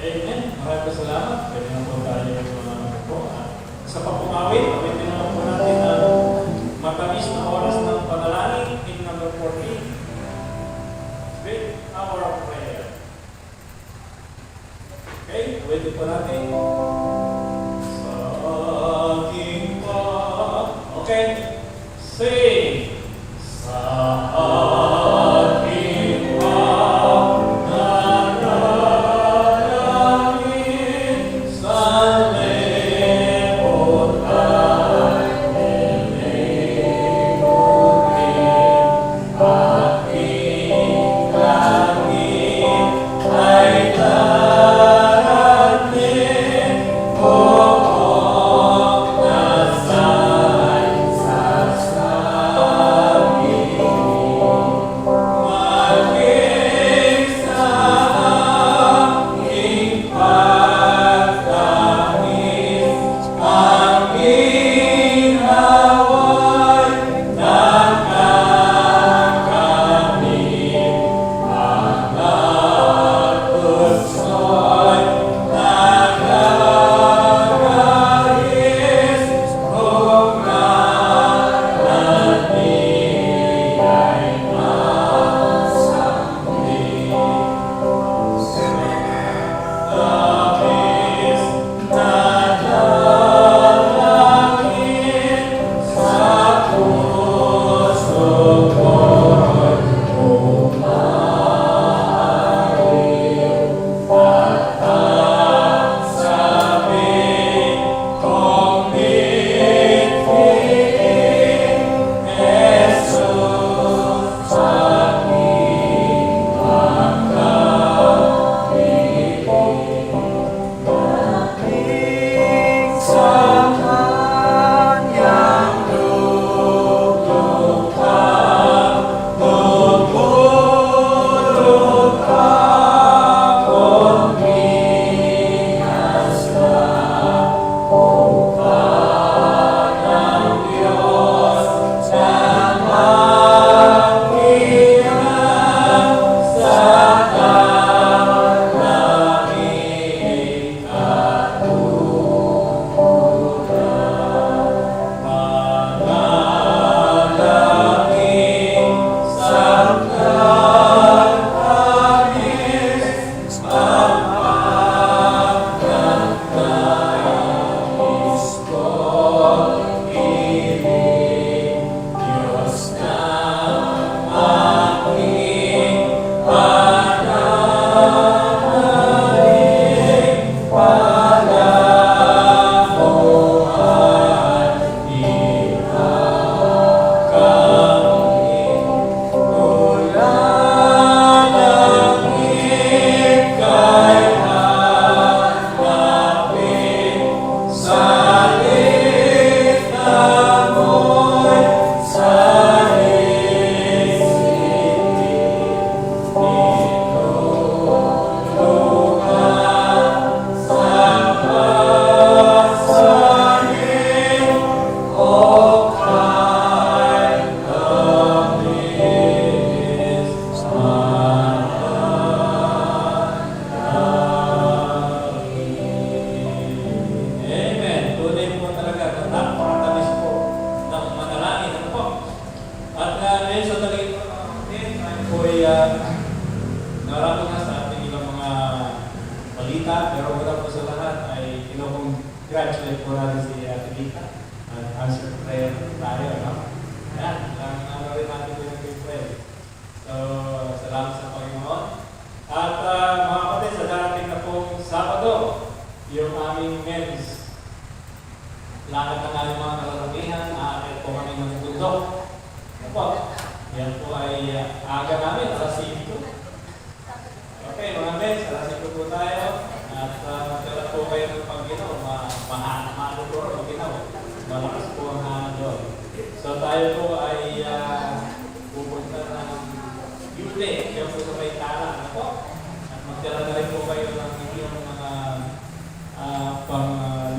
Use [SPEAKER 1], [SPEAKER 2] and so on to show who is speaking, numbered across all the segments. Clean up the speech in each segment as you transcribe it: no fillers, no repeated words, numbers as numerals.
[SPEAKER 1] Amen. Maraming salamat. Pwede na po tayo po. Sa pagpumawin, pwede na po natin ang matamis na oras ng panalangin. Hymn number 14. Great hour of prayer. Okay, pwede po natin. Sa aking pag. Okay, sing. Sa aking pag.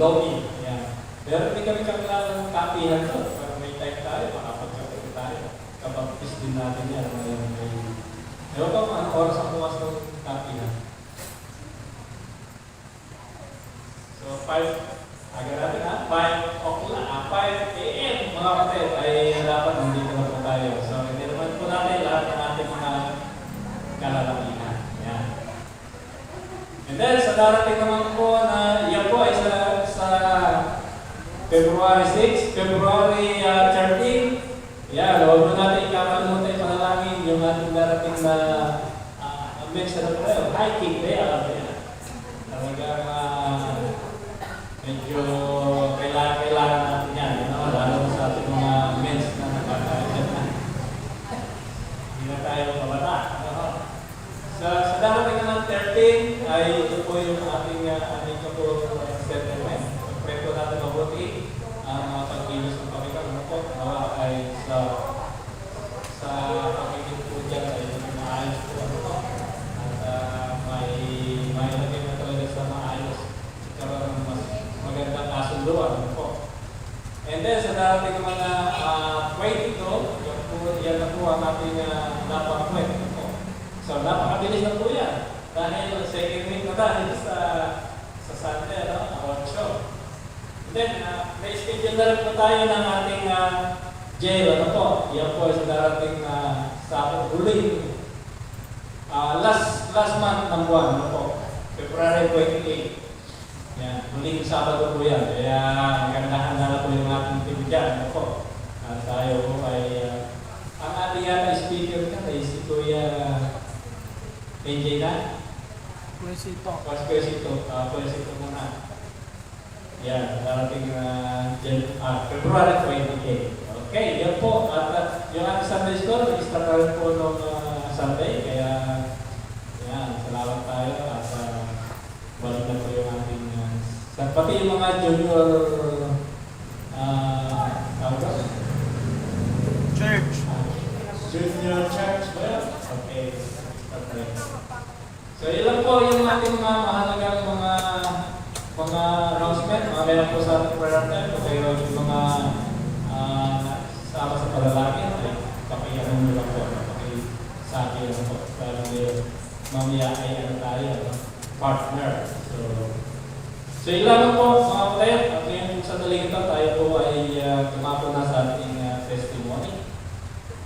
[SPEAKER 1] Lobby. Pero hindi kami kakilala ng kapihan to. Pero may time tayo, makapagkakaroon tayo. Kapag-pis din natin yan. Ewan ko kung anong oras ang bukas ng kapihan.
[SPEAKER 2] 10 o'clock.
[SPEAKER 1] aga natin ha, 5 o'clock, 5 a.m. mga kapatid, ay dapat nandito na po tayo. So, hindi naman po natin lahat ng ating mga kalalakihan. Yan. And then, sa darating naman po na yan po ay sa February 6, February 13. Yan, huwag mo natin ikakalimutan yung panalangin yung ating darating na mention na tayo. Hiking day, alam mo yan. Talagang medyo kailangan natin yan. Yun naman, lalo sa ating mga mens na nakakain na. Hindi na tayo kabata. Sa darating ng 13 ay ito po yung ating po settlement. Pagpreto natin mabuti ang mga pagkilos ng Panginoon. Ano po? Nawa ay sa pagkilos po dyan ay maayos po. Ano po? At may lagay na talaga sa maayos. Karoon ng mas magandang kasunduan. Ano po? And then sa darating ng mga 22, yan na po ang ating dapat kwento. Ano po? So napakabilis na po yan. Dahil second week na tayo sa Sunday, no? 8. Then, may schedule na rin po tayo ng ating jail. Ano po? Yan po sa darating sa huling last month ng buwan. Ano po? February 28. Yan. Huling Sabado po yan. Kaya maganda-handa na po yung ating team dyan. Ano po? Tayo po ay ang ating yata speaker ka ay si Kuya AJ na?
[SPEAKER 2] Puesito.
[SPEAKER 1] Puesito muna. Yan, darating February 28. Okay, yan po. At yung ating Sunday school, nag-start na rin po noong Sunday. Kaya, yan, salamat tayo. At balik na po yung ating, pati yung mga junior,
[SPEAKER 2] Church.
[SPEAKER 1] Junior church ba yan? Okay. So, ilan po yung ating mga mahalagang mga announcement, mga meron po sa ating prayer time, kung kayo yung mga sama sa palalaki, ay pakiyahan nyo lang po, pakisabi lang po, para mamaya ay tayo, partner. So ilan po mga kapatid, at ngayon sa daling ito, tayo po ay tumapo na sa ating testimony.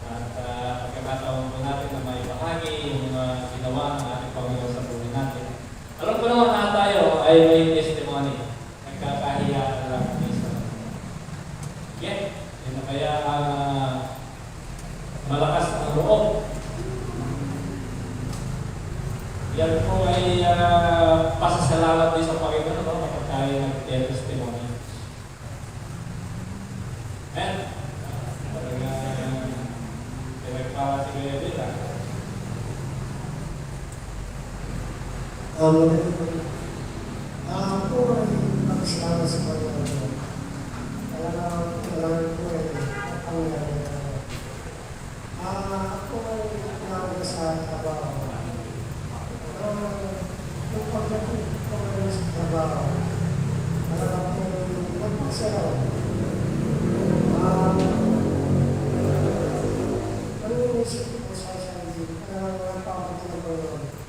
[SPEAKER 1] At pagkakataon po natin na may bahagi yung ginawa ng ating Panginoon sa buhay natin. Alam ko naman na tayo ay may testimony. Nagkakahiya na lang isa. Okay? Yun na kaya malakas ang loob. Yan po ay pasasalamat din sa Panginoon kapag tayo nag-testimony. And talagang pinagpala si Kuya Villa.
[SPEAKER 3] Ako ay magsilaman sa Panginoon. Talagang kailangan ko ay ang nangyari. Ako ay pinawag sa trabaho. Yung pagdating ko ay sa trabaho, talagang ko magpasayaw. Ano yung isip ko sa sarili? Talagang wala pa ako ng Panginoon.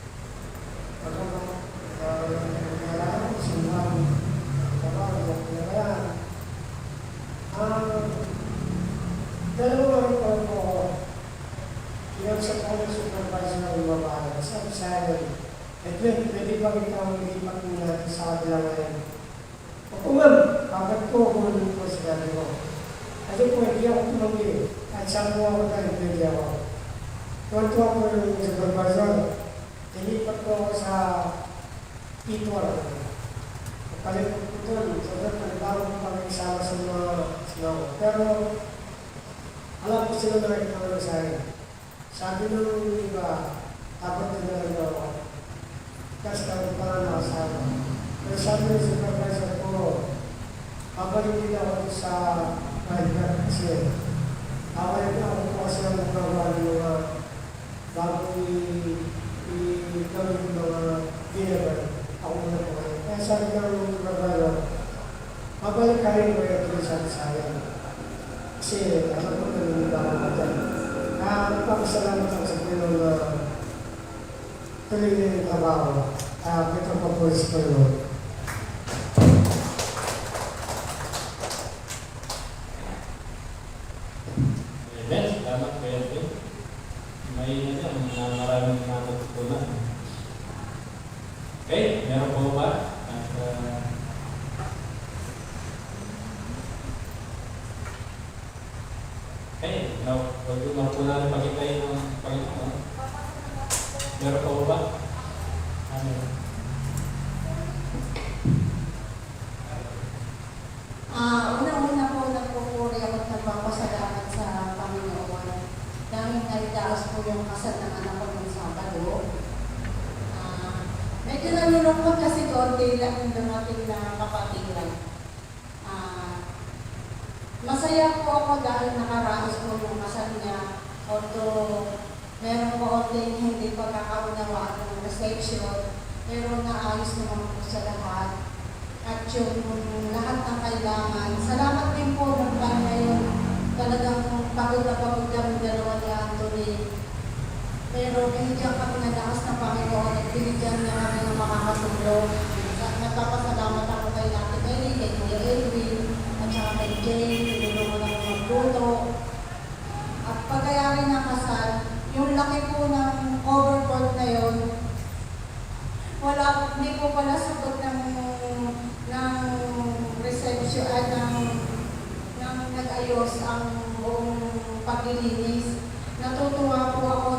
[SPEAKER 3] Dalawang rin po, yung sa kanyang supervisor na umabahan, sabi sa akin, Edwin, pwede ba ikaw ilipat mo natin sa kabila ngayon? Opo ma'am, bakit po kumanin po sinabi ko? Kasi po, hindi ako tumanggi. At sabi mo ako tayo, pwede ako. Tuwan-tuwa po yung supervisor. Ilipat ko ako sa P12. Kapalit ko po doon. So, nagbago ko pa isama sa mga snow. Pero, alam ko sila na nagkakaroon sa akin. Sabi nung iba, dapat na lang ako. Kasi kami parang nakasama. Pero sabi nung supervisor ko, babalik din ako sa private kasi away na ako po kasi ang magagawa ng mga bago i-gawin ng mga deliver. Ako na po kayo. Kaya sabi ka nung supervisor, babalik ka rin ko yung sabi sa akin. Kasi alam ko na nung iba ka dyan. Kaya nagpapasalamat ako sa Panginoon na tuloy na yung trabaho. Kaya ito pa po sa Panginoon.
[SPEAKER 1] kanina dyan na maraming natututunan. Okay, meron po ba? At, okay, now, wag po natin pagkitayin ng Panginoon. Meron po ba? Amen.
[SPEAKER 4] Una-una po nagpupuri ako at nagpapasalamat sa Panginoon dahil nalidaos po yung kasal ng anak ko ng Sabado. Medyo nalulungkot kasi konti lang yung dumating na kapatiran. Masaya po ako dahil nakaraos po yung kasal niya. Although meron po konting hindi pagkakaunawaan ng reception, pero naayos naman po sa lahat. At yung lahat ng kailangan. Salamat din po ng plan ngayon. Talagang pagod na pagod kami dalawa ni Anthony. Pero binigyan kami ng lakas ng Panginoon at binigyan niya kami ng makakatulong. Nagpapasalamat ako kay Ate Mary, kay Kuya Edwin, at saka kay Jane, tinulungan ako magluto. At pagkayari ng kasal, yung laki po ng overboard na yun, hindi po pala sagot ng reception at ng nag-ayos ang buong paglilinis. Natutuwa po ako,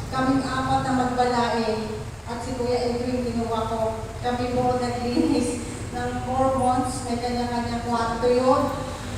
[SPEAKER 4] kaming apat na magbalae at si Kuya Edwin ginawa ko. Kami po naglinis ng 4 months, may kanya-kanya kwarto yun.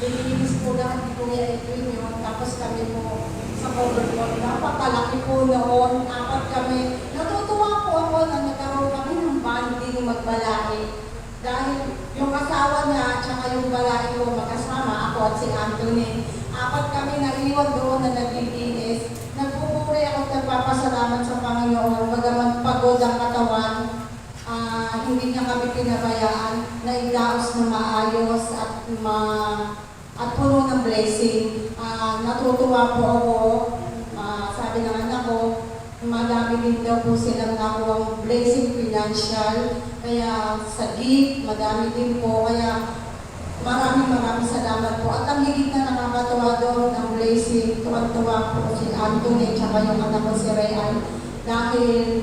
[SPEAKER 4] Dilinis po lahat ni Kuya Edwin yun. Tapos kami po sa coverboard. Napakalaki po noon, apat kami. Natutuwa po ako na nagkaroon kami ng banding magbalae. Dahil yung asawa niya at saka yung babae ko magkasama, ako at si Anthony, apat kami naiwan doon na naglilinis. Nagpupuri ako at nagpapasalamat sa Panginoon, bagaman pagod ang katawan, hindi niya kami pinabayaan, na ilaos na maayos at puno ng blessing. Natutuwa po ako, sabi ng anak ko, madami din daw po silang nakuha blessing financial. Kaya sa gift, madami din po. Kaya maraming salamat po. At ang higit na nakakatuwa doon ng blessing, tuwan-tuwa po si Anthony at yung anak ko si Rayan. Dahil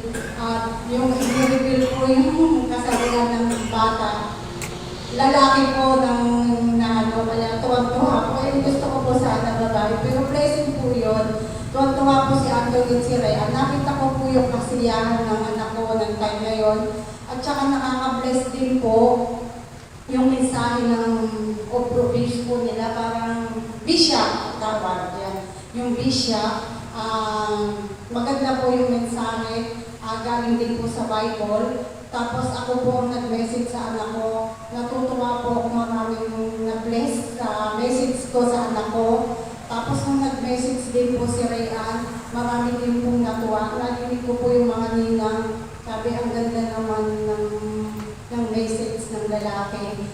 [SPEAKER 4] yung i-reveal po yung kasalihan ng bata. Lalaki po kaya tuwan-tuwa po. Gusto ko po sana babae. Pero blessing po yun. Tuwan-tuwa po si Anthony at si Rayan. Nakita ko po yung kasiyahan ng anak ko ng time na yun. At saka nakaka-bless din po yung mensahe ng obrobish po nila, parang bisya, tawag yan. Yung bisya, maganda po yung mensahe, galing din po sa Bible. Tapos ako po ang nag-message sa anak ko. Natutuwa po ako maraming na-bless sa message ko sa anak ko. Tapos nung nag-message din po si Rayan, marami din pong natuwa. Narinig ko po yung mga ninang. Sabi, ang ganda naman ng message ng lalaki.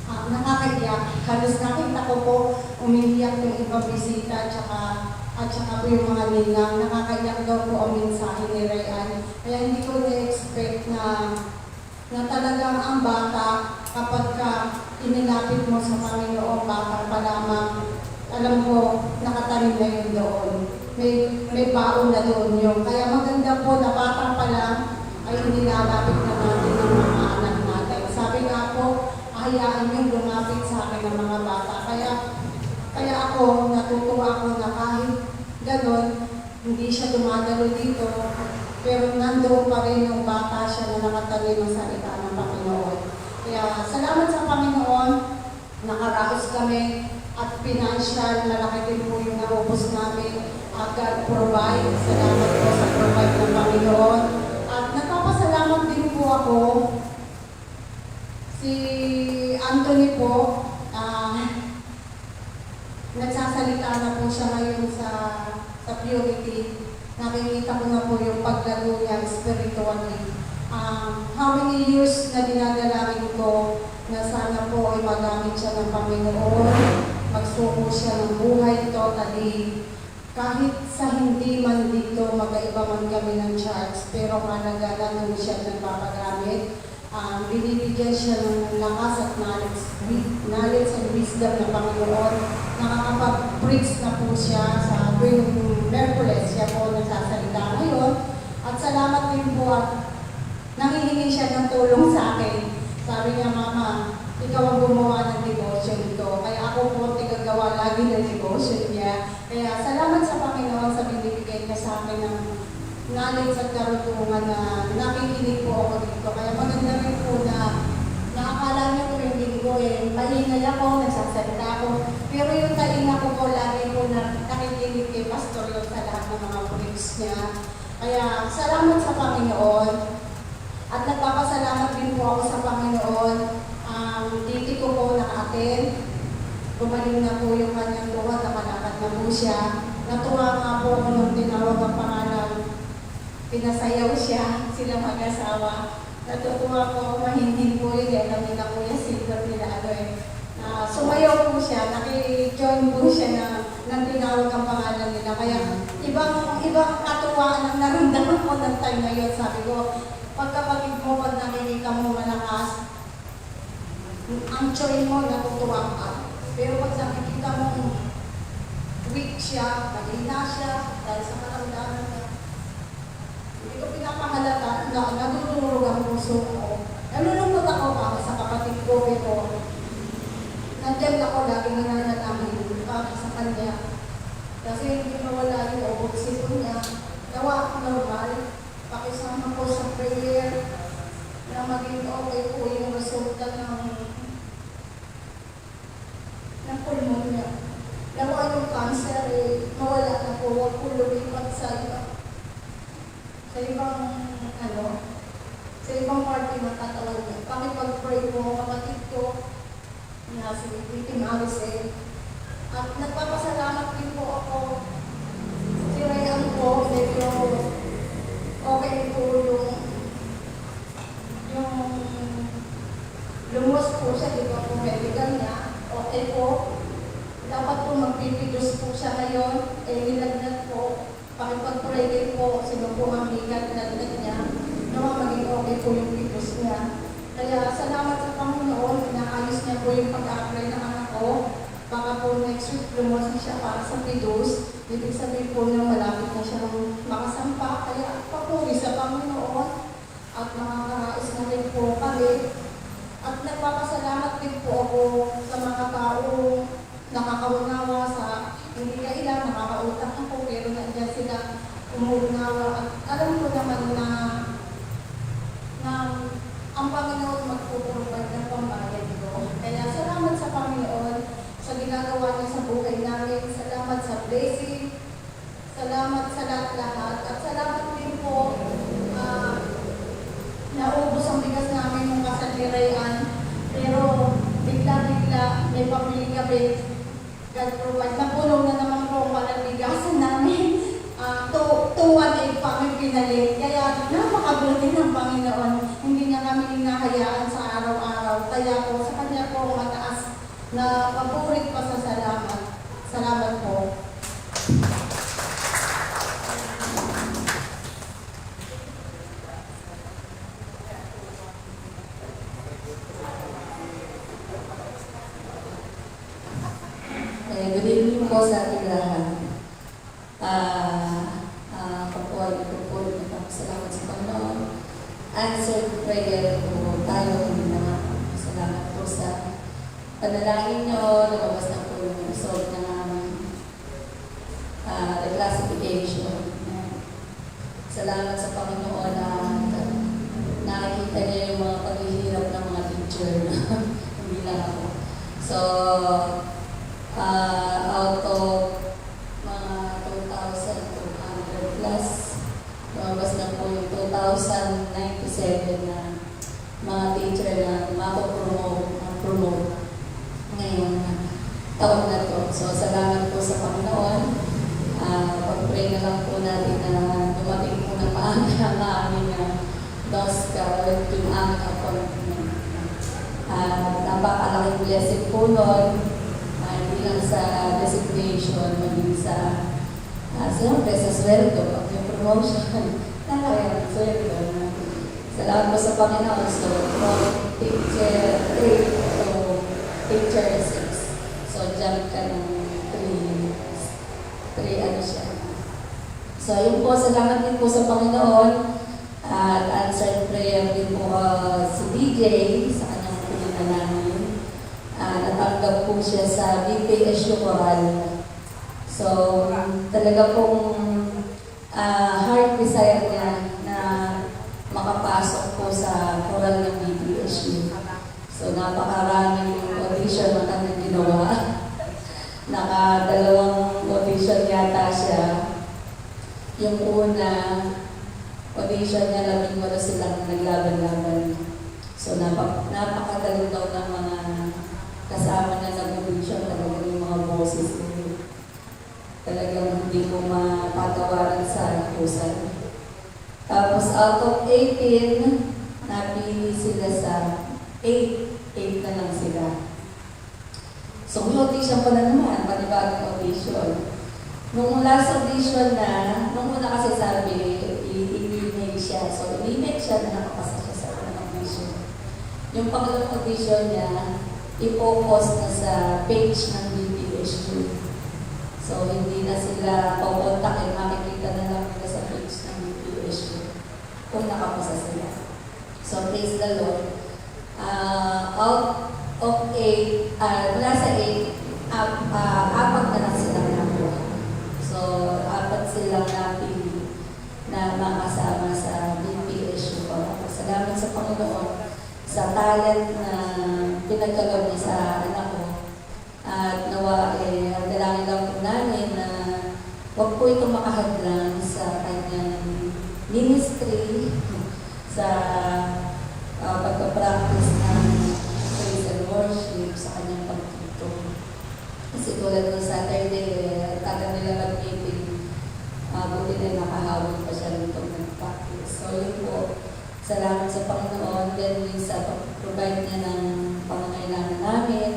[SPEAKER 4] Nakakaiyak. Halos nakita ko po, umiiyak yung ibang bisita at saka po yung mga ninang. Nakakaiyak daw po ang mensahe ni Rayan. Kaya hindi ko na-expect na talagang ang bata, kapag inilapit mo sa Panginoon, bata pa lamang, alam ko, nakatanim na yun doon. May baon na doon yun. Kaya maganda po na batang pa lang ay inilalapit na natin ng mga anak natin. Sabi nga po, hayaan yung lumapit sa akin ng mga bata. Kaya ako, natutuwa ako na kahit gano'n, hindi siya dumadalo dito, pero nandoon pa rin yung bata siya na nakatanim ng salita ng Panginoon. Kaya salamat sa Panginoon, nakaraos kami at financial, malaki din po yung naubos namin. God provide. Salamat po sa provide ng Panginoon. At nagpapasalamat din po ako. Si Anthony po, nagsasalita na po siya ngayon sa purity. Nakikita ko na po yung paglago niya spiritually. How many years na dinadalangin ko na sana po ay magamit siya ng Panginoon, magsuko siya ng buhay totally. Kahit sa hindi man dito, magkaiba man kami ng church, pero mahalaga na nung siya nagpapagamit, binibigyan siya ng lakas at knowledge and wisdom ng Panginoon. Nakakapag-preach na po siya sa tuwing Merkules, siya po nagsasalita ngayon. At salamat din po at nangihingi siya ng tulong sa akin. Sabi niya, Mama, ikaw ang gumawa ng devotion nito. Kaya ako po tigagawa lagi ng devotion niya. Kaya salamat sa Panginoon sa binibigay niya sa akin ng knowledge at karutungan na nakikinig po ako dito. Kaya maganda rin po na nakakala niyo tuwing linggo maingay ako, nagsasalita ako. Pero yung tainga ko po lagi po na nakikinig kay Pastor yun sa lahat ng mga preach niya. Kaya salamat sa Panginoon. At nagpapasalamat din po ako sa Panginoon. Titi ko po naka-attend. Gumaling na po yung kanyang tuwa, nakalakad na po siya. Natuwa nga po ako nung tinawag ang pangalan. Pinasayaw siya, sila mag-asawa. Natutuwa po ako, mahinhin po yun. Alam nila po yung silver nila. Sumayaw po siya, naki-join po siya na tinawag ang pangalan nila. Kaya ibang katuwaan ang naramdaman ko ng time na yun. Sabi ko, pagkapatid mo, pag nakikita mo malakas, ang join mo, natutuwa ka. Pero pag nakikita mo, weak siya, mahina siya, dahil sa karamdaman niya, hindi ko pinapangalata na natutulog ang puso ko. Nalulungkot ako para sa kapatid ko, pero nandiyan ako lagi nananalamin para sa kanya. Kasi hindi mawala yung oboksito niya. Nawa normal, pakisama ko sa prayer na maging okay po yung resulta ng pulmonya. Nawa yung cancer, mawala na po, huwag po lumipat sa ibang party ng katawan niya. Pakipag-pray po kapatid ko na si Vicky Maricel. At nagpapasalamat din po ako. Si Ryan po, medyo okay po yung lumos po siya, di ba po medical niya. Okay po. Dapat po magpipidus po siya ngayon. Nilagnat po. Pakipag-pray din po, sino po ang bigat nilagnat niya. Nawa maging okay po yung pidus niya. Kaya salamat sa Panginoon, inaayos niya po yung pag-apply ng anak ko. Baka po next week lumos siya para sa pidus. Ibig sabihin po na malapit na siyang makasampa. Kaya papuri sa Panginoon at makakarais na rin po kami. At nagpapasalamat din po ako sa mga taong nakakaunawa sa hindi kailan, nakakautang ako pero nandiyan sila umuunawa. At alam ko naman na ang Panginoon magpuprovide ng pambayad ko. Kaya salamat sa Panginoon sa ginagawa niya sa buhay namin. Salamat sa blessing. Salamat sa lahat-lahat. At salamat din po naubos ang bigas namin nung kasalirayan. Pero bigla-bigla may pabili kami. God provide. Napulong na naman po ang bigasan namin. 218 pa kami pinalit. Kaya napakabuti ng Panginoon. Hindi niya kami hinahayaan sa araw-araw. Kaya po sa Kanya po mataas na paborit pa sa salamat. Salamat po.
[SPEAKER 5] Good evening po sa ating lahat. Kapuan ko po, nagpapasalamat sa Panginoon. Answered prayer po tayo. Salamat po sa panalangin nyo. Lumabas na po yung result ng reclassification. Salamat sa Panginoon na nakikita niya yung mga paghihirap ng mga teacher. Hindi lang ako. So, out of mga 2,200 plus, lumabas na po yung 2,097 na mga teacher na mapopromote ngayong taon na to. So, salamat po sa Panginoon. Pag-pray na lang po natin na dumating po na maaga ang aming DOSCA, yung aming appointment. Napakalaking blessing po nun. Hindi lang sa designation, maging sa siyempre sa sweldo, yung promotion, kaya sweldo. Salamat po sa Panginoon. So, from teacher 3 to teacher 6. So, jump ka ng 3 ano siya. So, yun po, salamat din po sa Panginoon. At answered prayer din po si DJ sa kanyang pinanalangin. Natanggap po siya sa BPSU Coral. So, talaga pong heart desire niya na makapasok po sa coral ng BPSU. So, napakaraming audition na kanyang ginawa. Nakadalawang audition yata siya. Yung una, audition niya, 18 silang naglaban-laban. So, napakagaling daw ng mga kasama na nag-audition, talaga yung mga boses niya. Talagang hindi ko mapatawaran sa kusan. Tapos, out of 18, napili sila sa 8 na lang sila. So, may audition pa na naman, panibagong audition. Nung last audition na, nung una kasi sabi, i-remake siya. So, i-remake siya na nakapasa siya sa unang audition. Yung pangalawang audition niya, i-focus na sa page ng BPSU. So, hindi na sila papuntakin, makikita na lang nila sa page ng BPSU kung nakapasa sila. So, praise the Lord. Out of 8, mula sa 8, apat na lang silang nakuha. So, apat silang napili na makasama sa BPSU. Salamat sa Panginoon sa talent na pinagkaloob niya sa anak ko. At nawa, dalangin lang po namin na huwag po ito makahadlang sa kanyang ministry, sa pagpapractice ng praise and worship, sa kanyang pagtutong. Kasi tulad ng Saturday, tagal nila mag-meeting, buti na nakahawag pa siya nito nag-practice. So yun po, salamat sa Panginoon, then sa pag-provide niya ng pangangailangan namin,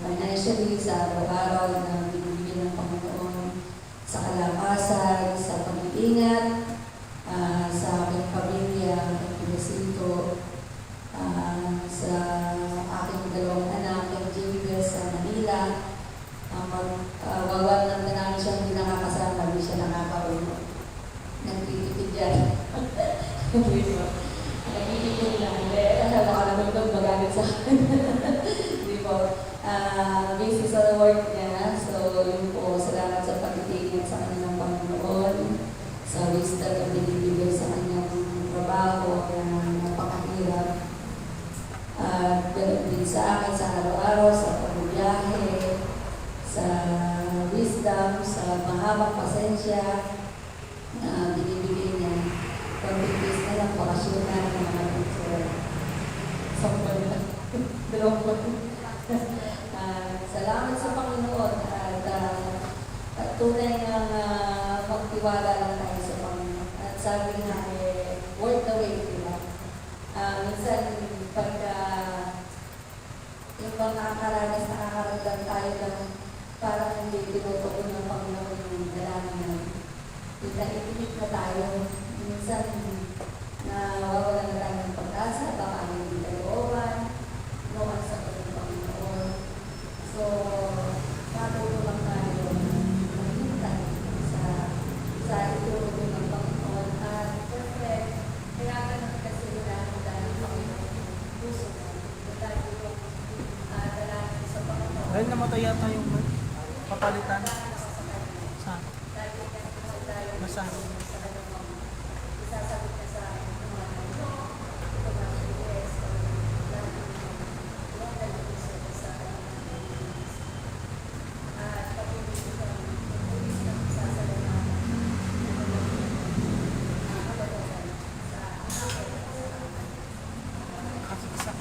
[SPEAKER 5] financially, sa araw-araw na binibigyan ng Panginoon, sa kalakasan, sa pag-iingat, sa aking pamilya, at Pinasito, sa aking dalawang anak, kay James sa Manila. Wawag lang na namin siya hindi nakakasama, hindi siya nakakaulo. Nagtitipid yan. Nagtitipid lang. Baka naman ito magalit sa akin. Hindi po. Busy sa work niya. So, yun po, salamat sa pagtitigil sa kanyang Panginoon. Sa wisdom na binibigay sa kanyang trabaho na napakahirap. Ganun din sa akin, sa araw-araw, sa pagbiyahe, sa wisdom, sa mahabang pasensya na binibigay niya. Pag-ibig na lang, bakasyon na ng mga teacher. Sampal na. Dalawang salamat sa Panginoon at tunay ng magtiwala lang tayo sa Panginoon. At sabi nga, worth the wait, diba? Minsan, pagka yung mga nakakaranas tayo lang, parang hindi tinutukoy ng Panginoon yung dalangin namin. Itinit na tayo. Minsan, nawawalan na tayo ng pag-asa, baka hindi tayo owan, noon sa Panginoon. So, matulong tayo maghintay sa itulog ng Panginoon. At siyempre, kaya ganun kasi dahil Panginoon puso na. Dahil itong dalangin sa Panginoon.
[SPEAKER 2] Ayun, namatay yata yung papalitan. Saan? Nasaan?
[SPEAKER 5] Isasagot niya sa akin ng mga ano, ito na yes, sa at pag-ibig sa pulis na sasalamatan
[SPEAKER 2] Kasi isa.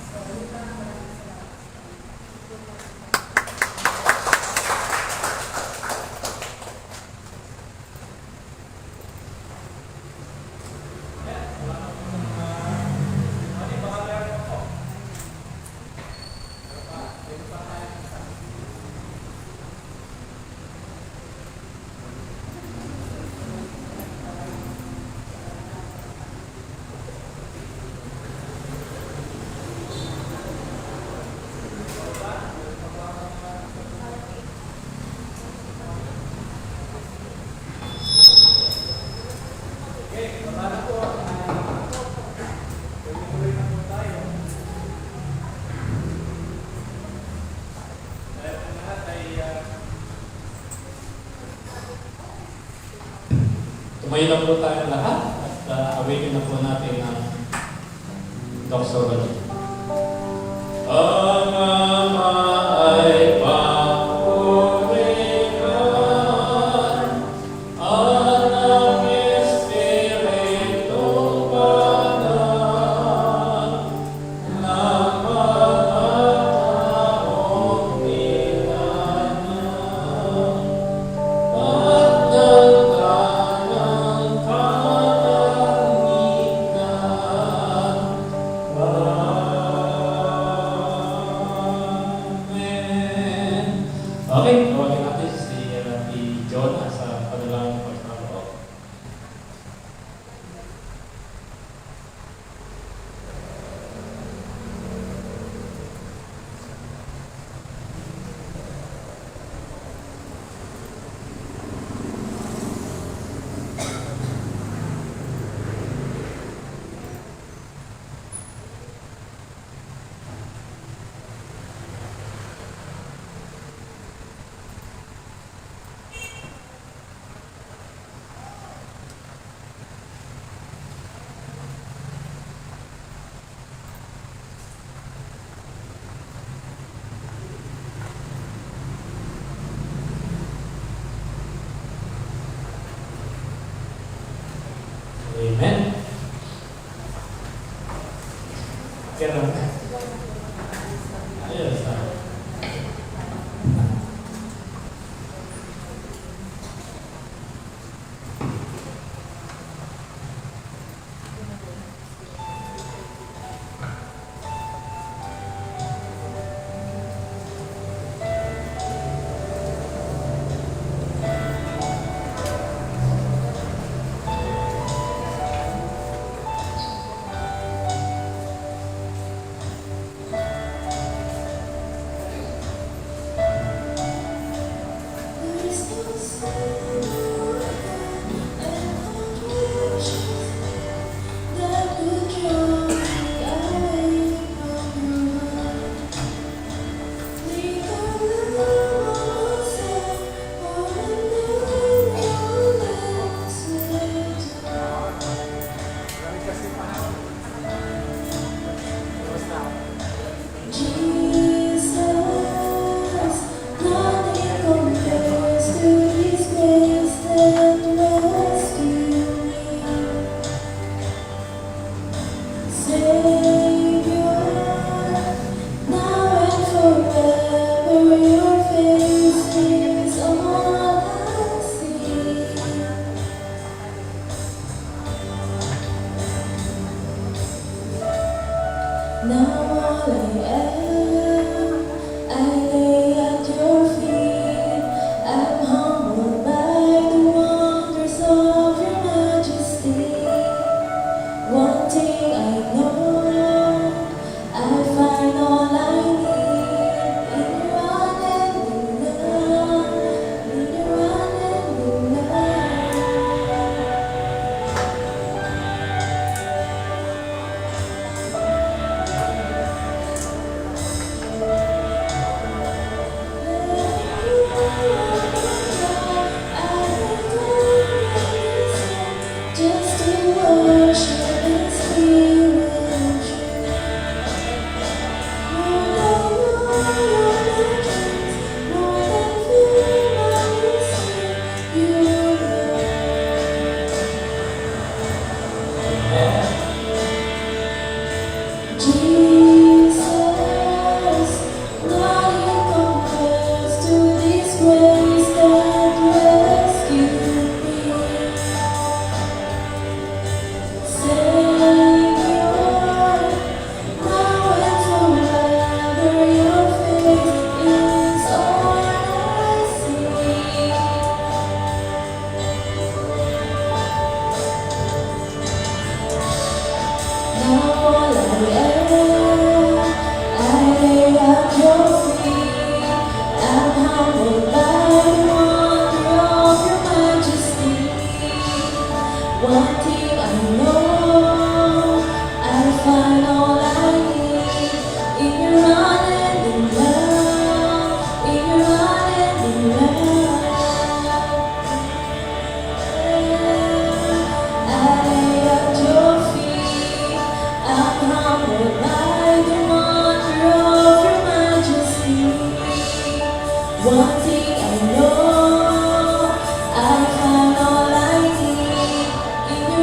[SPEAKER 1] Tumayo na po tayong lahat at awitin na po natin ang doxology. Ang Ama ay papurihan, ang Espiritu Banal, na magkataong minanang, at nagkanang kalangitan. Amen. Okay, tawagin natin si John sa kanilang pagkakaloob. Amen. Ganun. Ayos na.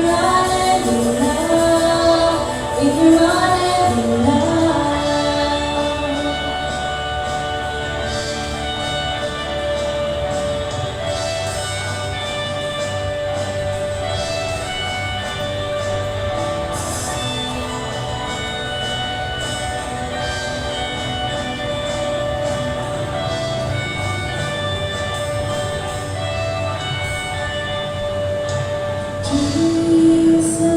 [SPEAKER 5] you're running in love, if you're running in love. Jesus,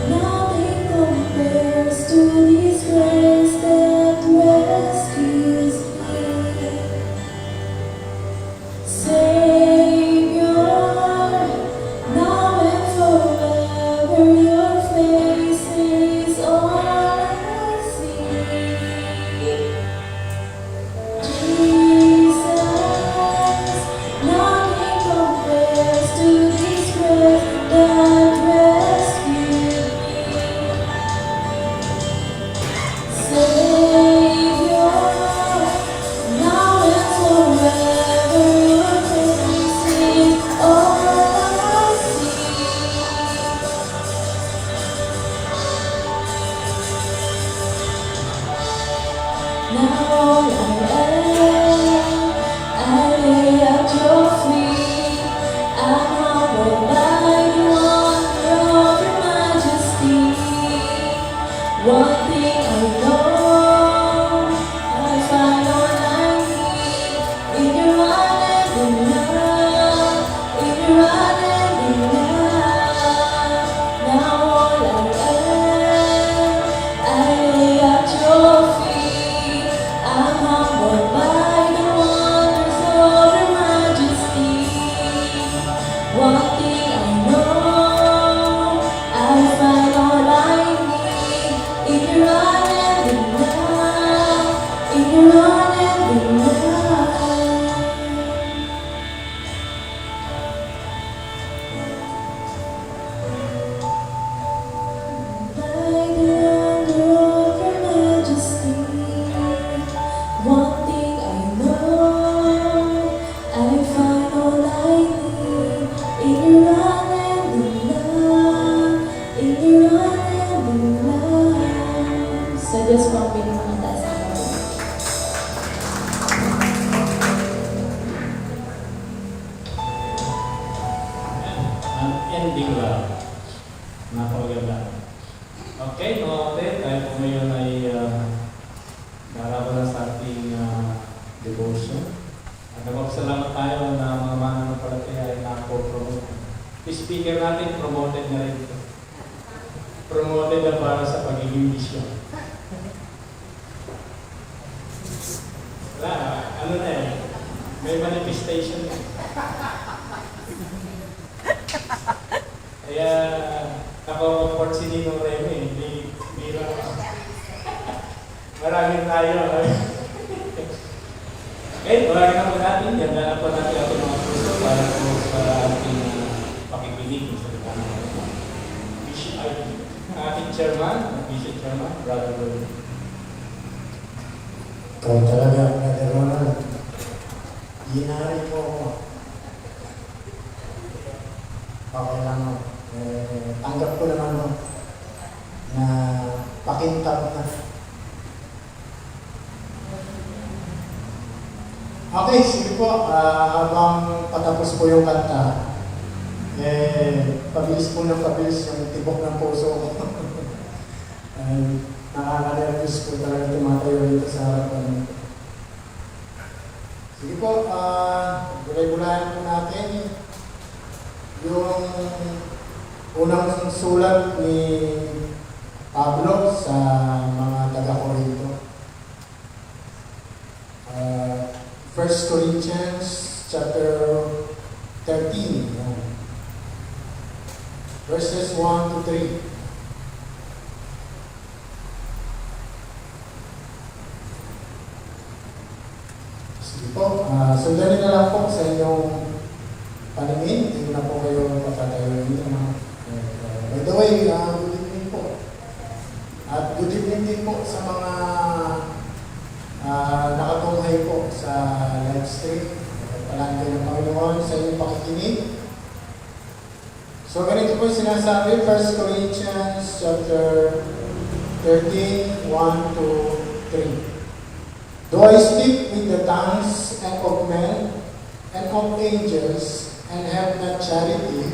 [SPEAKER 5] nothing compares to this grace that rescues me. Savior, now and forever, your face is all I see. Jesus, nothing compares to this grace that rescued me. Savior, now and forever, your face is all I see. Now all I am, I lay at your feet. I'm humbled by the wonder of your majesty. One thing I know, I find all I need in your running love, in your running love. Now all I am, I lay at your feet. I'm humbled by the wonders of your majesty. One thing I know, I find all I need in your unending love, in your unending love. By the wonder of your majesty, one thing I know, I find all I need in your unending love, in your unending love. So just one minute mga taas ang kamay.
[SPEAKER 1] Unending love. Napakaganda. Okay, mga kapatid, tayo po ngayon ay darabo na sa ating devotion. At nagpapasalamat tayo na mga mananampalataya ay napo-promote. Yung speaker natin, promoted na rin ito. Promoted na para sa pagiging mission. Wala, ano na eh, may manifestation na. Kaya, nako-comfort si Ninong Remy, hindi bira. Maraming tayo. Okay, maraming na po natin. Yan na po natin ating mga puso para po sa ating pakikinig sa litangan. Ating chairman, Bishop Chairman, Brother Roy.
[SPEAKER 3] Ikaw talaga, Brother Ronald. Ginari po ako. Okay lang ako. Tanggap ko naman ako na pakintab na. Okay, sige po. Habang patapos po yung kanta, pabilis po ng pabilis yung tibok ng puso ko. Nakaka-nervous po talaga tumatayo dito sa harapan. Sige po, gulay-gulayan po natin yung unang sulat ni Pablo sa mga taga-Corinto. 1 Corinthians chapter 13, verses 1 to 3. Sige po, sundanin na lang po sa inyong paningin. Hindi na po kayo patatayo dito. By the way, good evening po. At good evening din po sa mga nakatunghay po sa live stream. Palanggan ng Panginoon sa inyong pakikinig.
[SPEAKER 6] So ganito po yung sinasabi, 1 Corinthians chapter 13, 1 to 3. Though I speak with the tongues and of men and of angels and have not charity,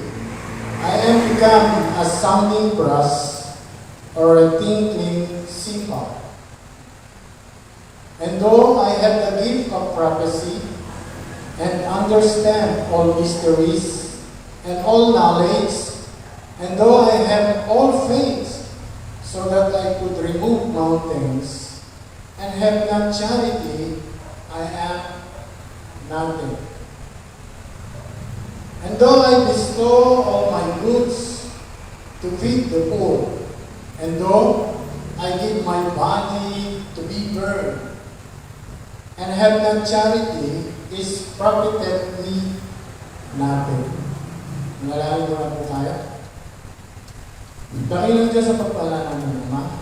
[SPEAKER 6] I am become a sounding brass or a tinkling cymbal. And though I have the gift of prophecy and understand all mysteries and all knowledge, and though I have all faith so that I could remove mountains and have not charity, I am nothing. And though I bestow all my goods to feed the poor, and though I give my body to be burned, and have not charity, is profited me nothing. Nalalaman mo na po tayo? Dakilang Diyos sa pagpala ng Ama,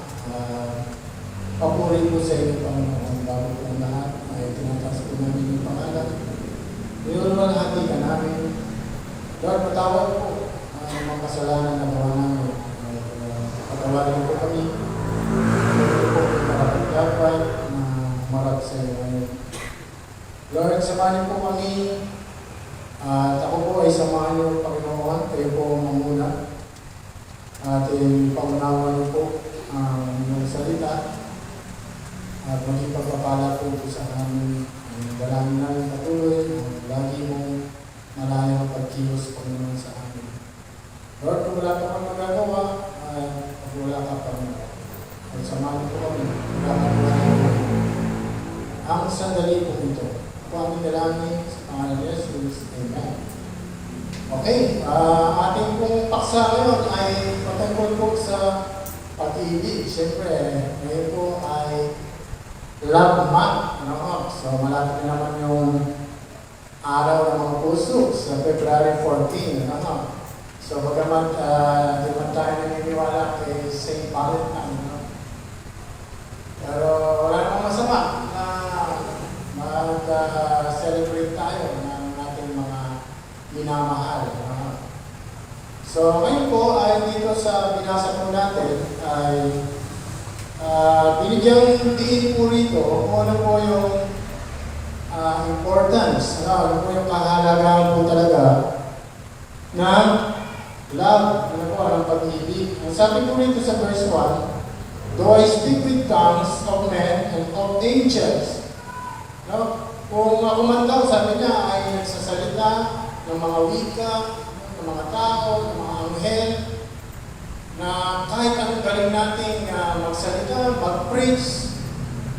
[SPEAKER 6] papuri po sa inyo, Panginoon, bago po ang lahat, ay tinataas po namin yung pangalan. Niluwalhati ka namin. Lord, patawad po ang mga kasalanan na gawa namin. Patawarin po kami. Patawarin po kapag-gapay na marap sa iyo ngayon. Lord, samahin po kami. At ako po ay samahan niyo, Panginoon. Kayo po mamuna. At paunawa niyo po ang inyong salita. At maging pagpapala po sa amin. Dalangin namin patuloy. Lagi mong malaya ang pagkilos, Panginoon, sa amin. Lord, kung wala pa kang magagawa, pag wala ka, Panginoon. At samahan po kami. Ang sandali po ito. Ako ang dalangin sa pangalan ni Jesus. Amen. Okay, ating pong paksa ngayon ay patungkol po sa pag-ibig. Siyempre, ngayon po ay Love Month. So, malapit na naman yung araw ng mga puso sa February 14. So, bagamat di man tayo naniniwala kay St. Valentine. Pero wala namang masama na mag-celebrate tayo ng ating mga minamahal. So, ngayon po ay dito sa binasa po natin ay binigyang diin po rito kung ano po yung importance, ano po yung kahalagaan po talaga ng love, ano po, ng pag-ibig. Ang sabi po rito sa verse 1, though I speak with tongues of men and of angels. No? Kung ako man daw, sabi niya, ay nagsasalita ng mga wika, ng mga tao, ng mga anghel, na kahit anong galing natin magsalita, mag-preach,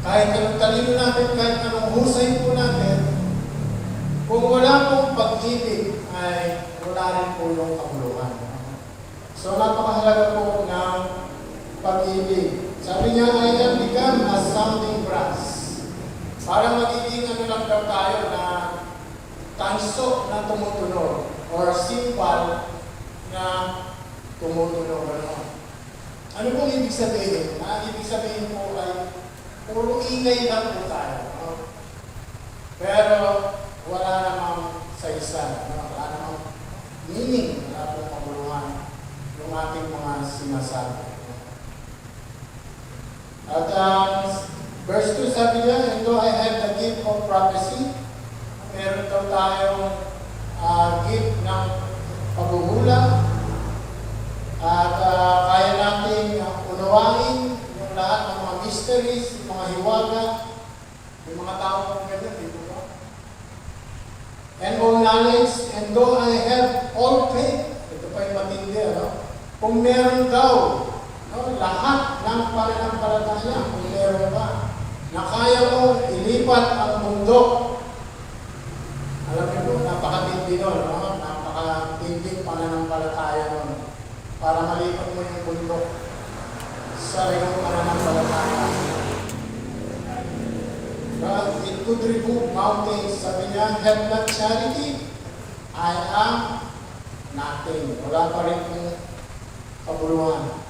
[SPEAKER 6] kahit anong talino natin, kahit anong husay po natin, kung wala pong pag-ibig, ay wala rin po yung kabuluhan. So, napakahalaga po ng pag-ibig. Sabi niya, I am become a sounding brass. Para magiging ano lang daw tayo na tanso na tumutunog or cymbal na tumutunog. Ano pong ibig sabihin? Ibig sabihin po ay puro ingay lang po tayo. Pero wala namang saysay. Wala namang meaning. Wala pong kabuluhan yung ating mga sinasabi. At verse 2 sabi niya, and though I have the gift of prophecy, meron daw tayong gift ng paghuhula, at kaya natin unawain yung lahat ng mga mysteries, yung mga hiwaga, yung mga tao kong ganyan, di ba? And all knowledge, and though I have all faith, ito pa yung matindi, kung meron daw, lahat ng pananampalataya, kung meron ka, na kaya mo ilipat ang mundo. Alam niyo po, napakatindi nun, napakatindi pananampalataya nun. Para malipat mo yung mundo sa iyong pananampalataya. It could remove mountains. Sabi niya, have not charity, I am nothing. Wala pa rin kong kabuluhan.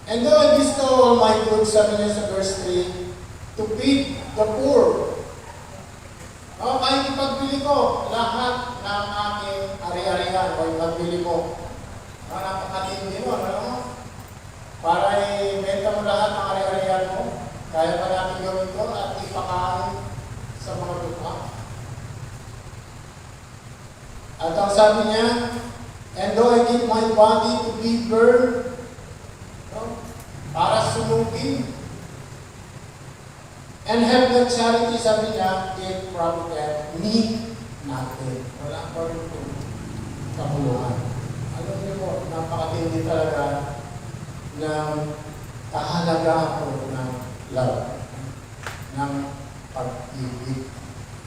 [SPEAKER 6] And though I bestow all my goods, sabi niya sa verse 3, to feed the poor. O, kahit ipagbili ko lahat ng aking ari-arian o ipagbili ko. Napakatindi mo, ano? Para ibenta mo lahat ng ari-arian mo, kaya pa natin gawin ito at ipakain sa mga lupa. At ang sabi niya, and though I give my body to be burned, no, para sunugin, and have the charity, sabi niya, it profiteth me nothing. Wala pa rin ito kapuluhan. Alam niyo po, napakatindi talaga ng kahalagahan po ng love, ng pag-ibig.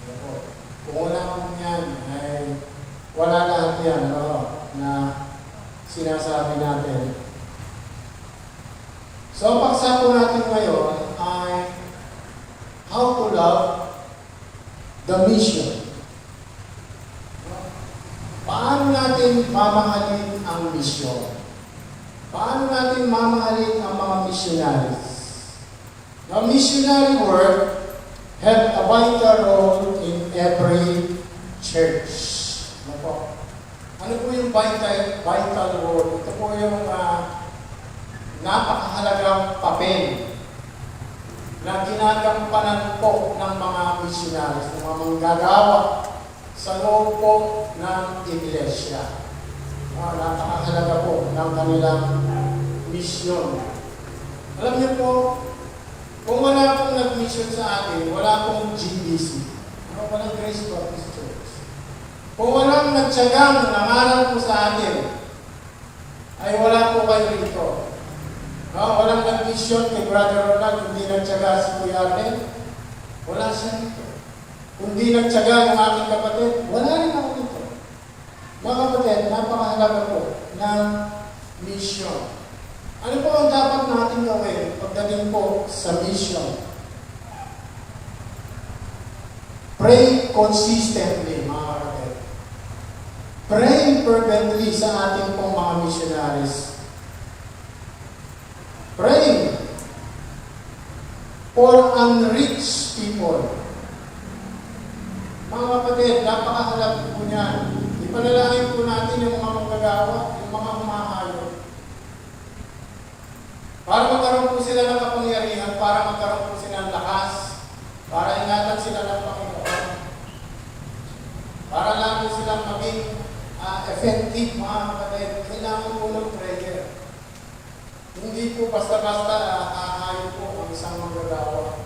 [SPEAKER 6] Ano po, kung wala po yan, ay wala lahat yan, no, na sinasabi natin. So, ang paksa po natin ngayon ay how to love the mission. Paano natin mamahalin ang misyon? Paano natin mamahalin ang mga missionaries? The missionary work have a vital role in every church. Ano po? Ano po yung vital role? Ito po yung napakahalagang papel na ginagampanan po ng mga missionaries, ng mga manggagawa sa loob po ng iglesia. Napakahalaga po ng kanilang misyon. Alam niyo po, kung wala pong nag-mission sa atin, wala pong GBC. Walang Grace Baptist Church. Kung walang nagtyagang nangaral po sa atin, ay wala po kayo rito. Walang nag-mission kay Brother Ronald, kundi nagtyaga si Kuya Arlen, wala siya rito. Kundi nagtyaga ng aking kapatid, wala rin ako rito. Mga kapatid, napakahalaga po ng mission. Ano po ang dapat natin gawin pagdating po sa mission? Pray consistently, mga kapatid. Pray fervently sa ating pong mga missionaries. Pray for unreached people. Mga kapatid, napakahalaga po niyan. Ipanalangin po natin yung mga manggagawa, yung mga humahayo. Para magkaroon po sila ng kapangyarihan, para magkaroon po sila ng lakas, para ingatan sila ng Panginoon. Para lang po silang maging effective, mga kapatid. Kailangan po ng prayer. Hindi po basta-basta hahayo po ang isang manggagawa.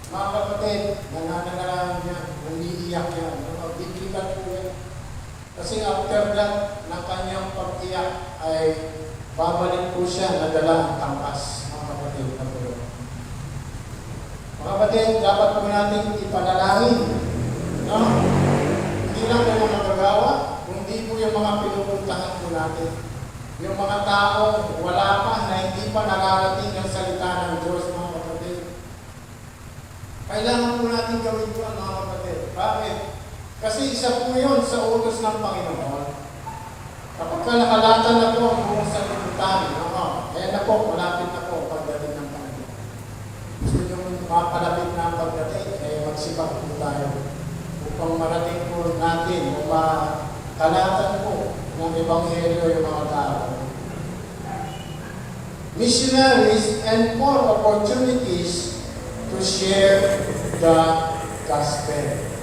[SPEAKER 6] Mga kapatid, nananalangin niya, nangiiyak yan, biblikan po yan. Kasi after that, ng kanyang pag-iyak ay babalik po siya na dala ang tangkas, mga kapatid na po. Mga kapatid, dapat po natin ipanalangin. No? Hindi lang po yung magagawa, kundi po yung mga pinupuntahan po natin. Yung mga tao, wala pa na hindi pa nakarating ang salita ng Diyos, mga kapatid. Kailangan po natin gawin po ang mga kapatid. Bakit? Kasi isa po yun sa utos ng Panginoon. Kapag nakalatan na po ang buong sanlibutan, ayan na po, malapit na po pagdating ng Panginoon. Gusto nyo mapalapit na ang pagdating, magsipag po tayo upang marating po natin o makalatan po ng Ebanghelyo yung mga tao. Missionaries and more opportunities to share the gospel.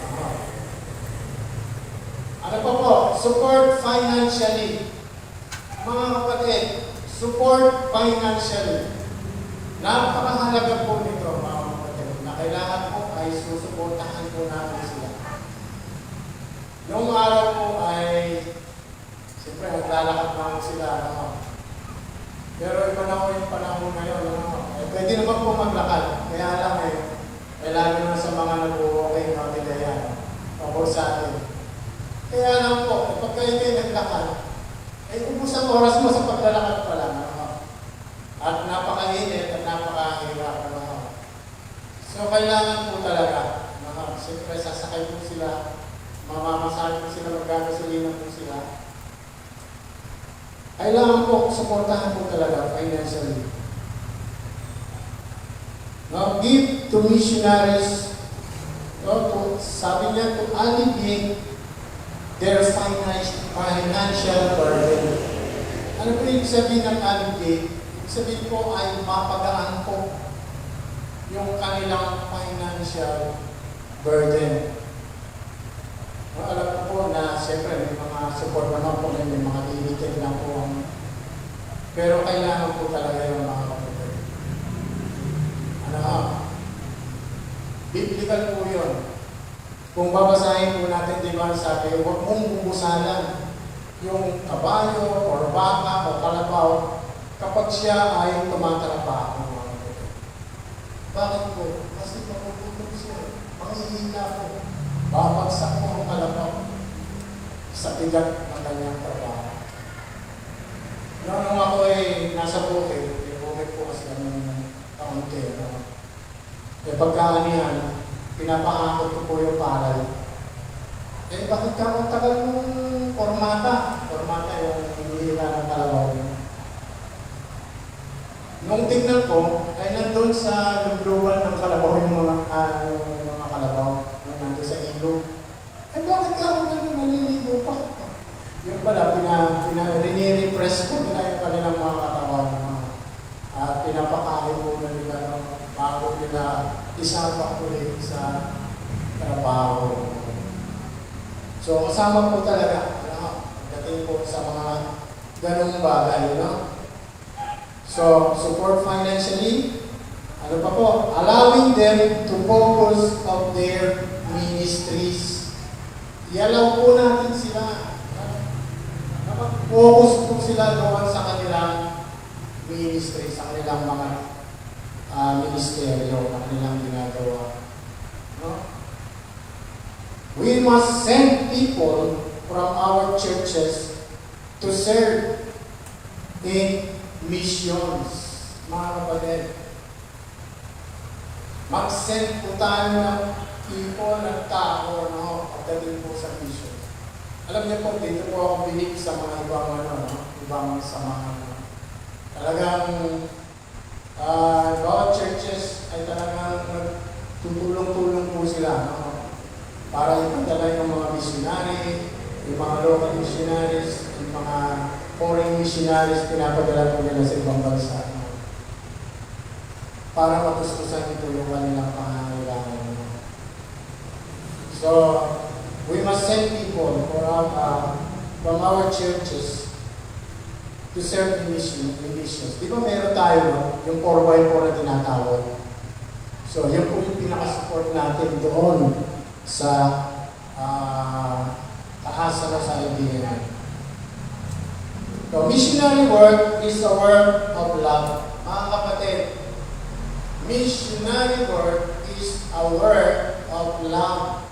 [SPEAKER 6] Ano pa po? Support financially. Mga kapatid, support financially. Napakahalaga po nito, mga kapatid, na kailangan po ay susuportahan po natin sila. Noong araw po ay, siyempre naglalakad na sila, pero iba na po yung panahon ngayon, pwede naman po maglakad, kaya lang lalo na sa mga nag-walking, mga tigayan, pabor sa atin. Kaya lang po, pag kayo naglakad, ubus ang oras mo sa paglalakad pa lang. At napakainit at napakahirap. So, kailangan po talaga. Siyempre, sasakay po sila, mamamasahe po sila, magagasolina po sila. Kailangan po, suportahan po talaga financially. Now, give to missionaries, to sabi niya to alleviate their financial burden. Ano po yung sabihin ng alleviate? Ibig sabihin po ay mapagaan po yung kanilang financial burden. No, alam ko po na siyempre may mga support naman po, may mga limited lang po ang pero kailangan po talaga yung mga kapatid. Biblical po yun. Kung babasahin po natin, di ba, sabi, huwag mong bubusalan yung kabayo or baka o kalabaw kapag siya ay tumatrabaho. Bakit po? Kasi mapuputok siya. Manghihina po. Babagsak po ang kalabaw sa bigat ng kanyang trabaho. Nung ako ay nasa bukid, yung bukid po kasi ng kaunti. Pagkaanihan, pinapakakot ko po yung palay. Bakit ka ang tagal ng formata? Formata yung hinihila ng kalabaw. Nung tignan ko, ay nandun sa lubluban ng kalabaw yung mga kalabaw. Nung nandun sa ilog. Bakit ka ang naliligo pa? Yung pala, rini-repress ko nila yung kanilang mga katawan. At pinapakain mo na nila bago nila isama ulit sa trabaho. So, kasama po talaga, dating po sa mga ganung bagay, no? So, support financially, ano pa po, allowing them to focus on their ministries. I-allow po natin sila, focus po sila doon sa kanilang ministry, sa kanilang mga ministeryo na kanilang ginagawa. No? We must send people from our churches to serve in missions. Mga kapatid, mag-send po tayo ng people, ng tao, no? Pagdating po sa mission. Alam niyo po, dito po ako bilib sa mga ibang samahan. Talagang bawat churches ay talagang tutulong-tulong po sila, no? Para ipadala yung mga missionary, yung mga local missionaries, yung mga foreign missionaries, pinapadala po nila sa ibang bansa, no? Para matustusan ito yung kanilang pangangailangan, no? So, we must send people from our churches to serve in missions. Di ba meron tayo, no? Yung 4x4 na tinatawag. So, yun po yung pinaka-support natin doon sa taas sa IBM. So, missionary work is a work of love. Mga kapatid, missionary work is a work of love.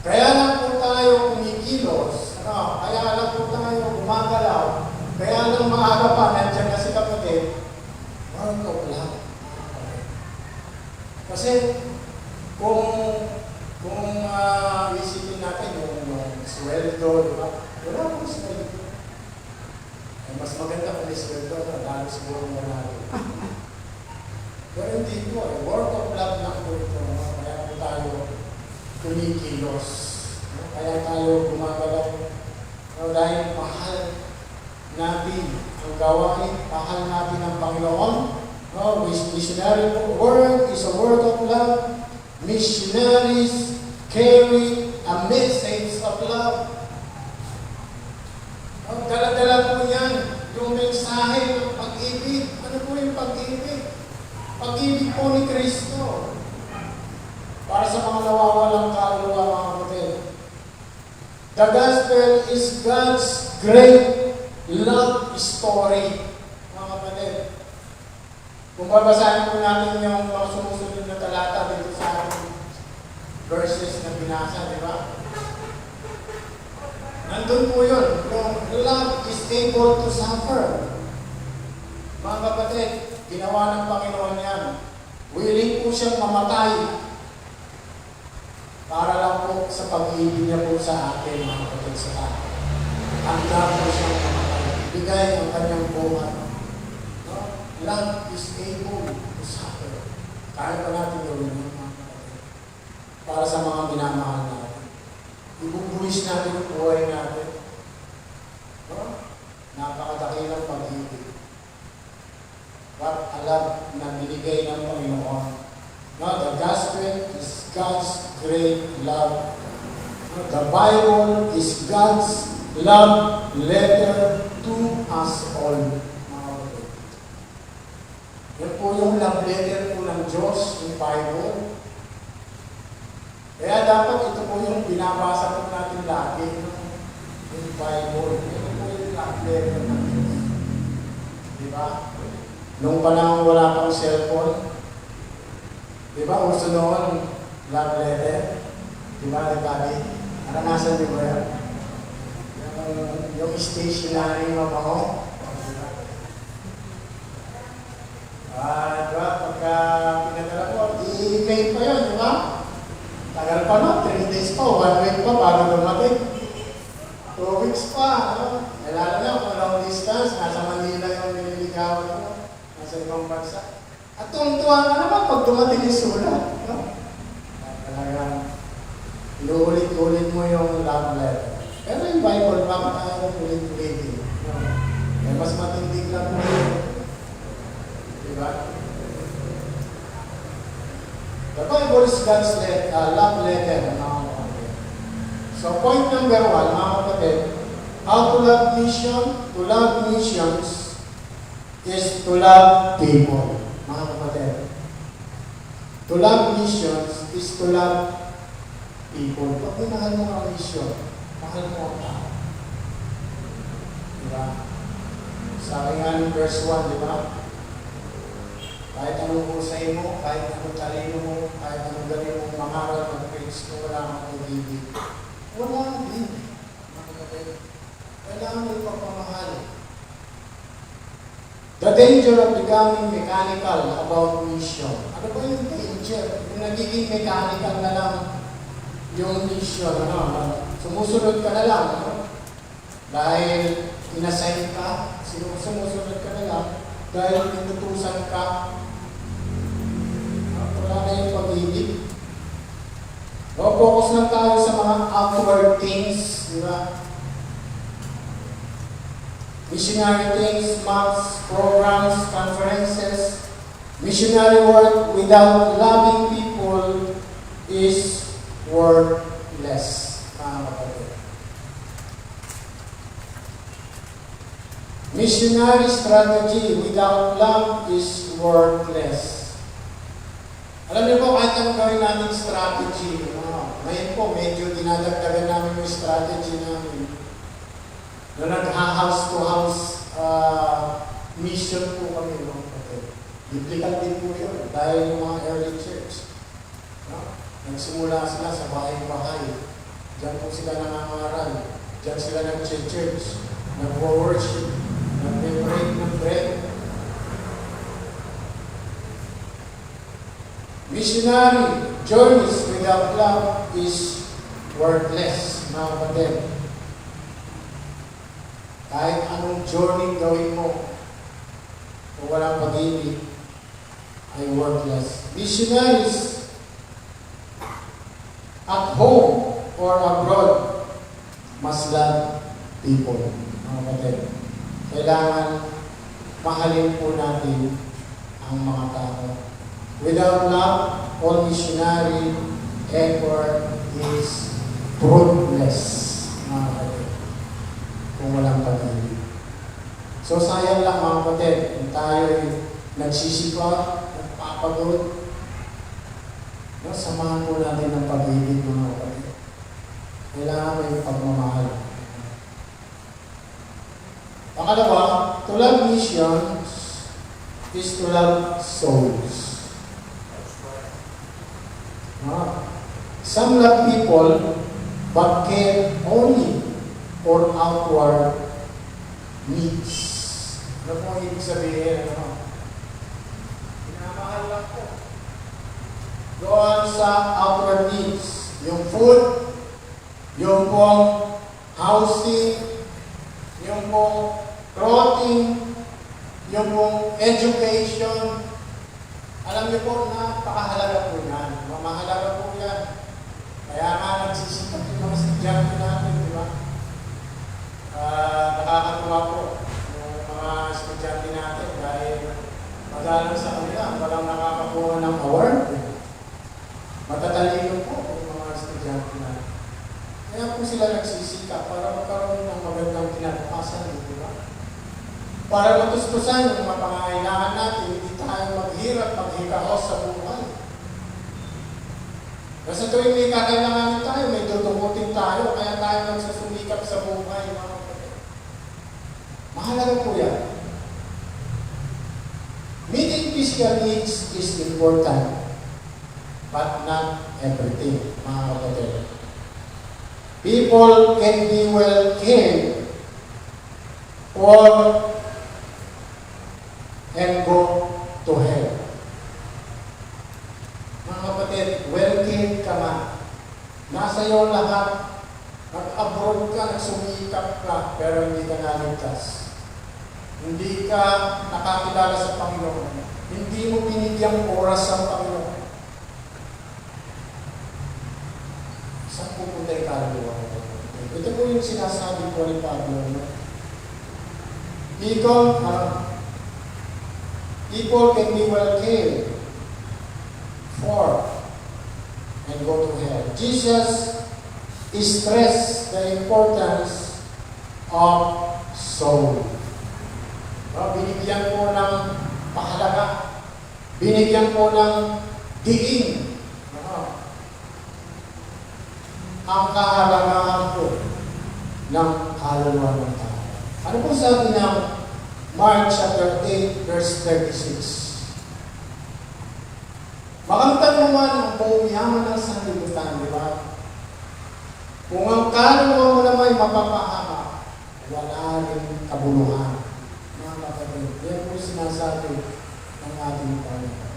[SPEAKER 6] Kaya lang po tayo kumikilos, kaya lang po tayo gumagalaw, kaya lang maaga pa, nandiyan na si kapatid, work of love. Kasi kung isipin natin yung sweldo, di ba? Wala akong sweldo. Mas maganda kung may sweldo na, lalo siguro mo natin. Pero hindi po, work of love lang po ito. Kaya po tayo kumikilos. Kaya tayo gumagalaw. Dahil mahal natin ang gawain, mahal natin ang Panginoon. Missionary work is a work of love. Missionaries carry a message of love. Dala-dala po yan, yung mensahe ng pag-ibig. Ano po yung pag-ibig? Pag-ibig po ni Kristo. Para sa mga nawawalang kaluluwa, mga kapatid. The gospel is God's great love story, mga kapatid. Kung babasahin po natin yung mga sumusunod na talata dito sa ating verses na binasa, di ba? Nandun po yun. Yung love is able to suffer. Mga kapatid, ginawa ng Panginoon yan. Willing po siyang mamatay para lang po sa pag-ibig niya po sa atin, mga kapatid, sa atin. Handa po siyang mamatay. Ibigay ang kanyang buhay. No? Love is able to suffer. Kaya pa natin gawin yun, mga kapatid. para sa mga minamahal natin. Ibubuwis natin yung buhay natin. No? Napakadakilang pag-ibig. What a love na binigay ng Panginoon. No, the gospel is God's great love. No, the Bible is God's love letter to us all. Yan po yung love letter po ng Diyos, yung Bible. Kaya dapat ito po yung binabasa po natin lagi, yung Bible. Ito po yung love letter ng Diyos. Di ba? Nung panahon wala pang cellphone, di ba, uso noon, love letter, di ba, nagkabi, naranasan di ba yan? Yung stationery mabango, di ba, pagka pinadala ko, i-email pa yun, di ba? Tagal pa no, 3 days pa, 1 week pa, bago dumating. 2 weeks pa, no? Nalala na, kung long distance, nasa Manila yung nililigawan ko. Sa ibang bansa. At tuwang-tuwa ka naman pag dumating yung sulat. No? Talagang inuulit-ulit mo yung love letter. Pero yung Bible, bakit ayaw ulit-ulitin? No? Eh, mas matindig lang mo yun. Diba? The Bible is God's love letter. So point number 1, mga kapatid, how to love mission, to love missions, is to love people, mga kapatid. To love missions is to love people. Pag minahal mo ang mission, mahal mo ang tao. Diba? Sabi nga ng verse 1, diba? Kahit anong husay mo, kahit anong talino mo, kahit anong galing mo mangaral, mag-preach, kung wala kang pag-ibig. Wala kang din, mga kapatid. Kailangan mo ipapamahal. The danger of becoming mechanical about mission. Ano ba yung danger? Yung nagiging mechanical na lang yung mission. Sumusunod ka na lang. No? Dahil inassign ka, sumusunod ka na lang. Dahil inutusan ka, wala na yung pag-ibig. Focus lang tayo sa mga outward things. Diba? Missionary things, maps, programs, conferences. Missionary work without loving people is worthless. Missionary strategy without love is worthless. Alam niyo po, kahit anong gawin natin strategy, ngayon po, medyo dinadagdagan namin yung strategy namin. Na nag-house to house mission po kami, mga kapatid. Biblical din po yun, dahil yung mga early church. No? Nagsimula sila sa bahay-bahay. Diyan po sila nangangaral. Diyan sila nag-church, nag-worship, nag-break ng bread. Missionary journeys without love is worthless, mga kapatid. Kahit anong journey gawin mo, kung walang pag-ibig, ay worthless. Missionaries at home or abroad must love people. Mga kapatid, kailangan mahalin po natin ang mga tao. Without love, all missionary effort is fruitless. Mga kapatid, kung walang pag-ibig. So sayang lang mga kapatid, kung tayo ay nagsisipag, nagpapagod, samahan po natin ng pag-ibig mga kapatid. Kailangan may pagmamahal. Pangalawa, to love missions is to love souls. Some love people but care only for outward needs. Ano po ang ibig sabihin? Pinamahal lang po. Doon sa outward needs. Yung food, yung pong housing, yung pong clothing, yung pong education. Alam niyo po, napakahalaga po yan. Mamahalaga po yan. Kaya nga nagsisikap yung mga estudyante natin, di ba? Nakakatuwa po yung mga estudyante natin dahil magalang sa kanila, walang nakakakuha ng award. Matatalino po yung mga estudyante natin. Kaya po sila nagsisikap para magkaroon ng magandang kinabukasan, di ba? Para matustusan yung mga pangangailangan natin, hindi tayo maghirap, maghikahos sa buhay. Kasi tuwing may kakailanganin tayo, may tutumutin tayo, kaya tayo nagsusumikap sa buhay, mga kapatid. Mahalaga po yan. Meeting physical needs is important, but not everything, mga kapatid. People can be well cared for and go to hell. Mga kapatid, well-cared ka man. Nasa iyo lahat. Nag-abroad ka, nagsumikap ka, pero hindi ka naligtas. Hindi ka nakakilala sa Panginoon. Hindi mo binigyang oras ang Panginoon. Saan pupunta yung kaluluwa? Ito po yung sinasabi ko ni Pablo. People can be well cared for and go to hell. Jesus stressed the importance of soul. Binigyan po ng pahalaga. Binigyan po ng diin. Ang kahalagahan po ng kaluluwa ng tao. Ano po sabi ng Mark chapter 8, verse 36? Makamtan naman ang buong yaman ng sanlibutan, di ba? Kung ang kaluluwa mo naman mapapahama, wala rin kabuluhan. Mga kapatid, yan po sinasabi ng ating Panginoon.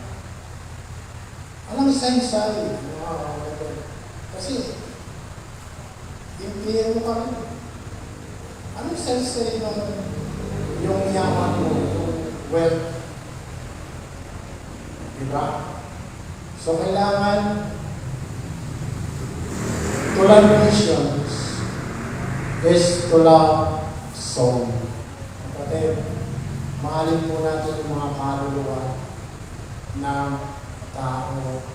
[SPEAKER 6] Alam isa-isa mga kapatid. Kasi, impilihan mo ka rin. Anong sense yung yaman mo, yung wealth? Diba? So, kailangan to love missions is to love soul. Kapatid, mahalin po natin yung mga kaluluwa ng tao.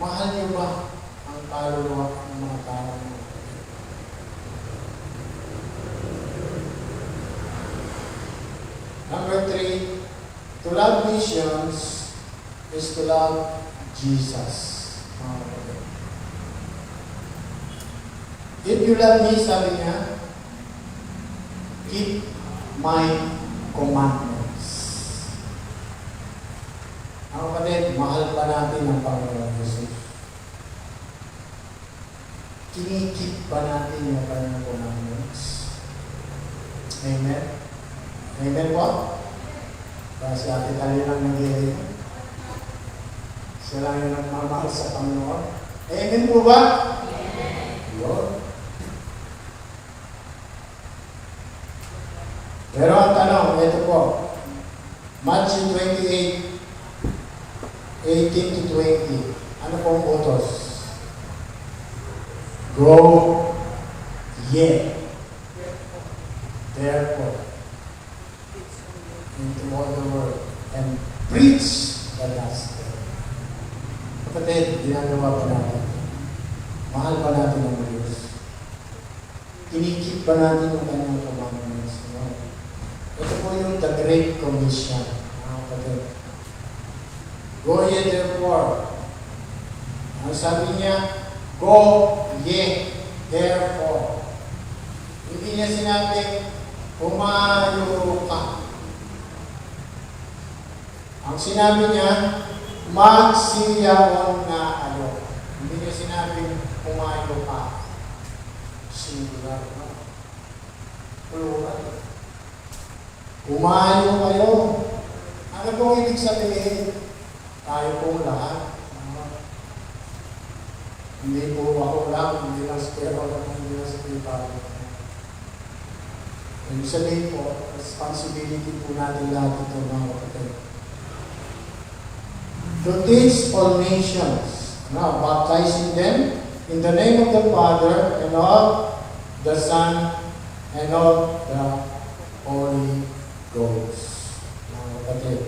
[SPEAKER 6] Mahal niyo ba ang kaluluwa ng mga tao? Number 3, to love missions is to love Jesus. If you love me, sabi niya, keep my commandments. Ang kapatid, mahal pa natin ang Panginoon Jesus. Kinikip pa natin yung kanyang commandments. Amen? Amen po? Kasi Ate Tali lang nag-iay. Siya lang yung nagmamahal sa Panginoon. Amen po ba? Amen. Yun. Pero ang tanong, ito po. Matthew 28, 18 to 20. Ano pong utos? Go ye. Therefore, into all the world and preach the gospel. Kapatid, ginagawa pa natin. Mahal pa natin ang Diyos. Kinikip pa natin yung kanyang commandments. Ito po yung the Great Commission. Kapatid. Go ye therefore. Ang sabi niya, go ye therefore. Hindi niya sinabi, humayo ka. Ang sinabi niya, magsiyawan na kayo. Hindi niya sinabi, humayo ka. Singular. Plural. Humayo kayo. Ano pong ibig sabihin? Tayo pong lahat. Hindi po ako lang, hindi lang si Pero, hindi lang si Piparo. Ibig sabihin po, responsibility po natin lahat ito, mga kapatid. To teach all nations Now, baptizing them in the name of the Father and of the Son and of the Holy Ghost. Mga kapatid.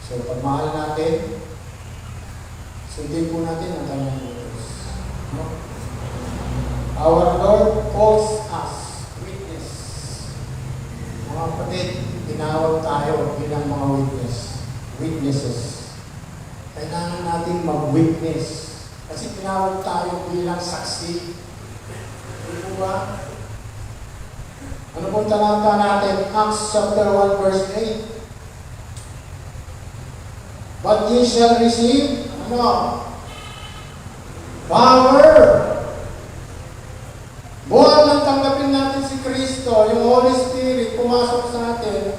[SPEAKER 6] So, pagmahal natin, sundin po natin ang kanyang utos. No? Our Lord calls us witness. Mga kapatid, tinawag tayo bilang mga witnesses. Kailangan natin mag-witness. Kasi tinawag tayo bilang saksi. Hindi po ba? Ano pong talata natin? Acts chapter 1 verse 8. But ye shall receive, power. Buwan nang tanggapin natin si Kristo, yung Holy Spirit, pumasok sa atin,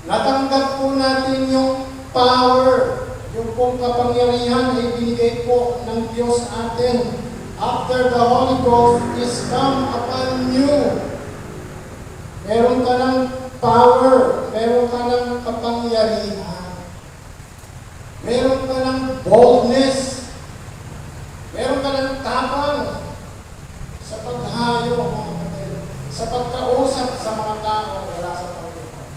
[SPEAKER 6] natanggap po natin yung power. Yung pong kapangyarihan ay binigay po ng Diyos sa atin. After the Holy Ghost is come upon you, meron ka ng power, meron ka ng kapangyarihan, meron ka ng boldness, meron ka ng tapang sa paghayo, sa pagkausap sa mga tao wala sa Panginoon.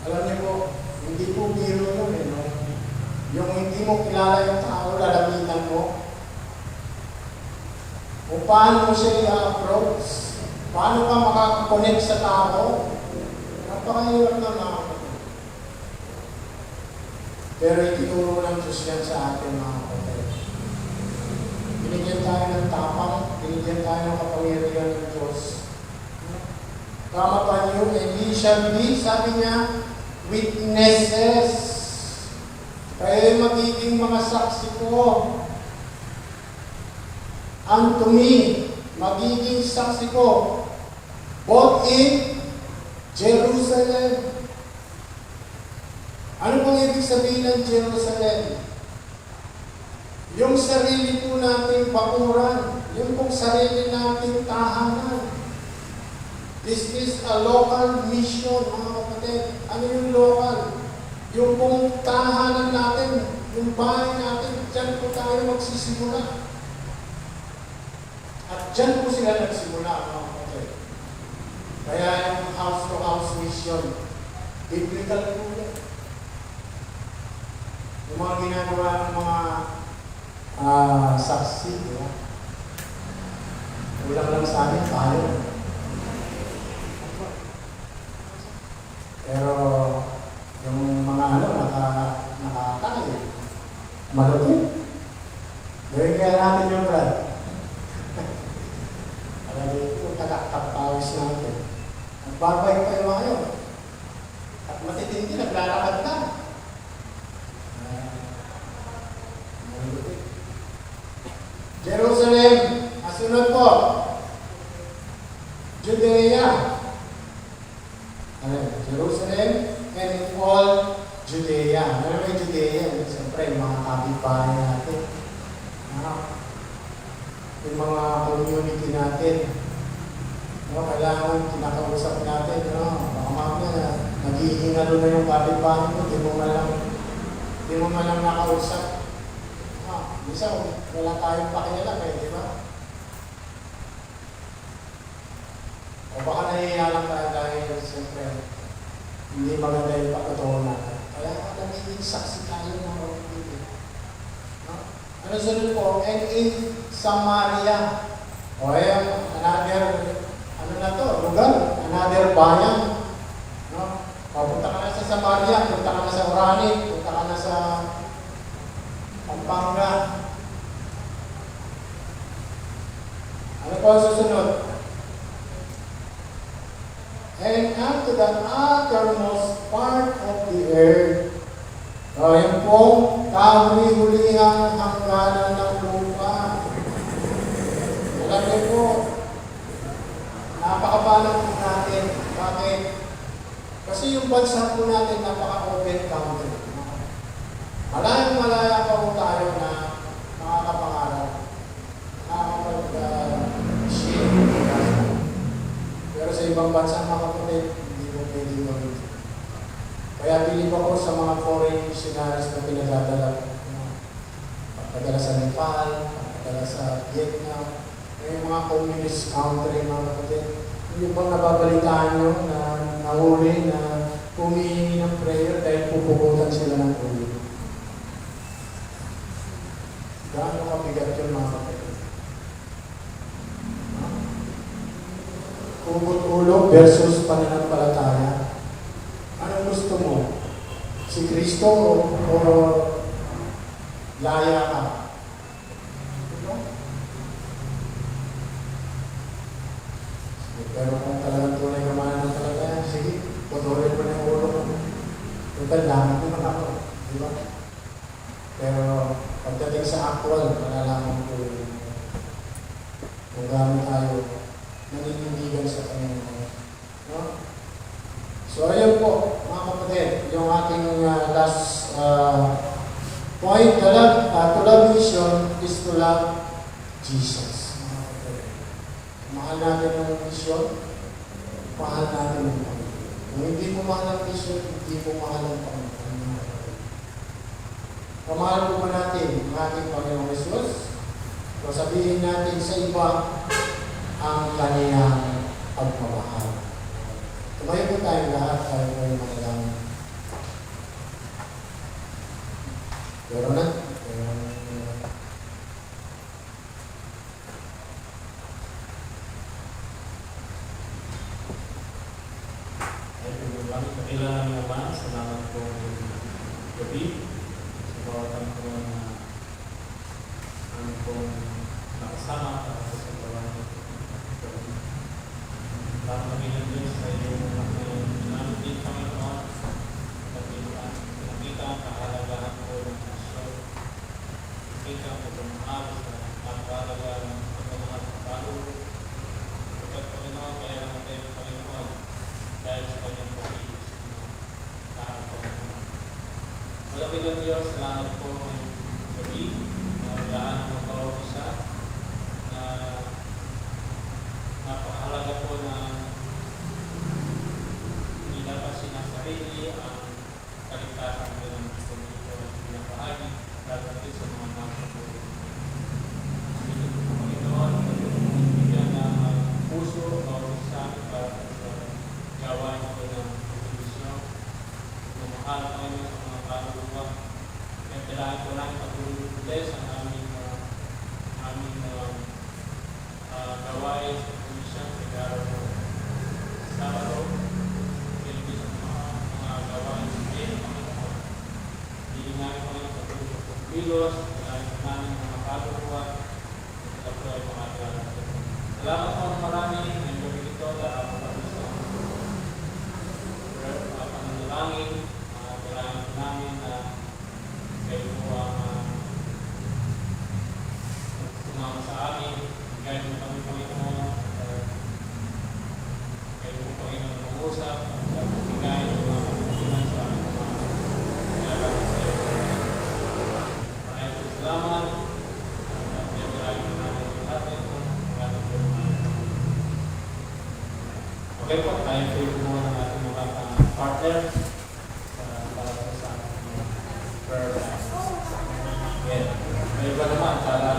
[SPEAKER 6] Alam niyo po, hindi po biro yun no? Yung hindi mo kilala yung tao, lalapitan mo. Kung paano mo siya i-approach, paano ka makakakonect sa tao, napakahirap na mga kapatid. Pero itinuro ng Diyos yan sa atin mga kapatid. Binigyan tayo ng tapang, binigyan tayo ng kapangyarihan ng Diyos. Come upon you, and ye shall be, sabi niya, witnesses. Kayo'y magiging mga saksi ko. Unto me, magiging saksi ko. Both in Jerusalem. Ano pong ibig sabihin ng Jerusalem? Yung sarili po nating bakuran, yung pong sarili nating tahanan. This is a local mission, mga kapatid. Ano yung local? Yung pong tahanan natin, yung bahay natin, dyan po tayo magsisimula. At dyan po sila nagsimula, mga kapatid. Kaya yung house-to-house mission, biblical po yan. Yung mga ginagawa ng mga saksi, di ba? Ulang lang sa amin, tayo. Pero, yung mga nakakaya, malupit. Gawin kaya natin yung Brad. Alam niyo, tagaktapawis natin. Nagbabay pa yung mga yun. At matitindi, naglalakad na. Jerusalem, asunod po. Judea. Jerusalem and in all Judea. Ano may Judea? Siyempre, mga kapitbahay natin. Yung mga community natin. Kailangan kinakausap natin. Baka mamaya, naghihingalo na yung kapitbahay mo. Di mo man lang nakausap. Minsan, wala tayong pakialam di ba? O baka nahihiya lang tayo dahil siyempre hindi maganda yung pagkatoo natin. Kaya nagiging saksi tayo ng mga pagkakita. Ano sunod po? And in Samaria. O another, lugar, another bayan. Punta ka na sa Samaria, punta ka na sa Orani, punta ka na sa Pampanga. Ano po ang susunod? And unto the uttermost part of the earth. Yung pong kahuli-hulihang hangganan ng lupa. Alam niyo po, napakabalang po natin. Bakit? Kasi yung bansa po natin napaka-open country. Malayang-malaya pa po tayo na nakakapangarap. Nakakapag-share. Pero sa ibang bansa, mga kapatid, hindi mo pwede gawin. Kaya bilib ako sa mga foreign missionaries na pinagdadala. padala sa Nepal, padala sa Vietnam, may mga communist country mga kapatid. Yung bang nababalitaan nyo na nahuli na humihingi ng prayer dahil pupukutan sila ng ulo. Gaano kabigat yun mga kapatid? Hugot ulo versus pananampalataya. Ano gusto mo? Si Kristo o laya ka? Diba? Pero kung talagang tunay ka mananampalataya, sige, putuloy mo na yung ulo mo. Total, langit naman ako. Diba? Pero pagdating sa actual, malalaman ko kung gaano tayo naninindigan sa Panginoon. No? So, ayun po, mga kapatid, yung ating last point, to love mission is to love Jesus. Mga kapatid. Mahal natin ang mission, mahal natin ang Panginoon. Kung hindi mo mahal ang mission, hindi mo mahal ang Panginoon. Kamahal po ba natin ang ating Panginoong Jesus? So, sabihin natin sa iba ang kaniyang pagmamahal. Tumayo po tayong lahat, tayo po yung manalangin. Pero na,
[SPEAKER 1] Kailangan mo ba? Salamat po gabi sa bawat ang pong nakasama para sa gawain ito. Para maging Diyos sa iyong namin din Panginoon, nakita ang kahalagahan po ng asyon, nakita ang pagmamahal sa napakahalaga ng pagmamahal sa tao. Kapag Panginoon, kaya naman tayo Panginoon dahil sa kanyang pag-ibig. Malapit ang Diyos, salamat po ngayong gabi na wala ng bawat isa na napakahalaga po na hindi dapat sinasarili ang kaligtasan ko ng gusto nito na pinapahagi dahil sa mga nasa po. Dito po Panginoon, bigyan ng puso bawat isa para sa gawain ko ng telebisyon. Mahal Panginoon sa mga kaluluwa. Kaya kailangan ko lang pag-ulit sa aming gawain sa komisyon sa araw mo. Sabado, pilipin sa mga gawain sa iyo, Panginoon. Hindi namin Panginoon sa pagkilos, kailangan ko namin mga kaluluwa, ito po ay mga gawain. Salamat po ng marami, ngayong gabi ito, dahil ako sa pananalangin, kailangan namin na kayo po ang sumama sa amin, kahit mo kami Panginoon, kayo po Panginoon mag-usap, at bigay ng mga pagkakilan sa amin mga kailangan sa iyo. Maraming po salamat, at pinagalagan namin ang lahat ito, maraming po naman. Okay po, tayo po yung mga ng ating mga partner para sa prayer time. Yeah. May iba naman para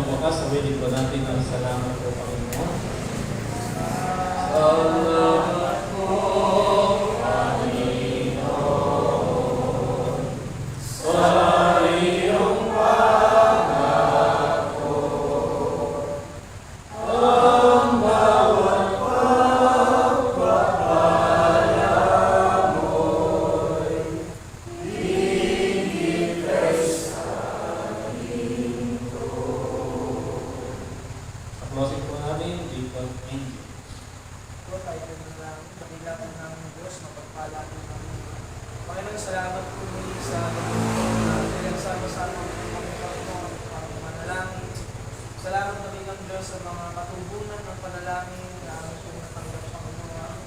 [SPEAKER 1] wakas, sabihin po natin ang salamat po, Panginoon. Sa closing po natin, Deacon Angel.
[SPEAKER 2] Po, tayo na lang, dakila po namin ng Diyos, mapagpala po namin. Panginoon, salamat po muli sa pinagsama-sama ng mga Panginoon, ang manalangin. Salamat na rin ng Diyos sa mga katubunan ng panalangin na aming po natanggap, Panginoon.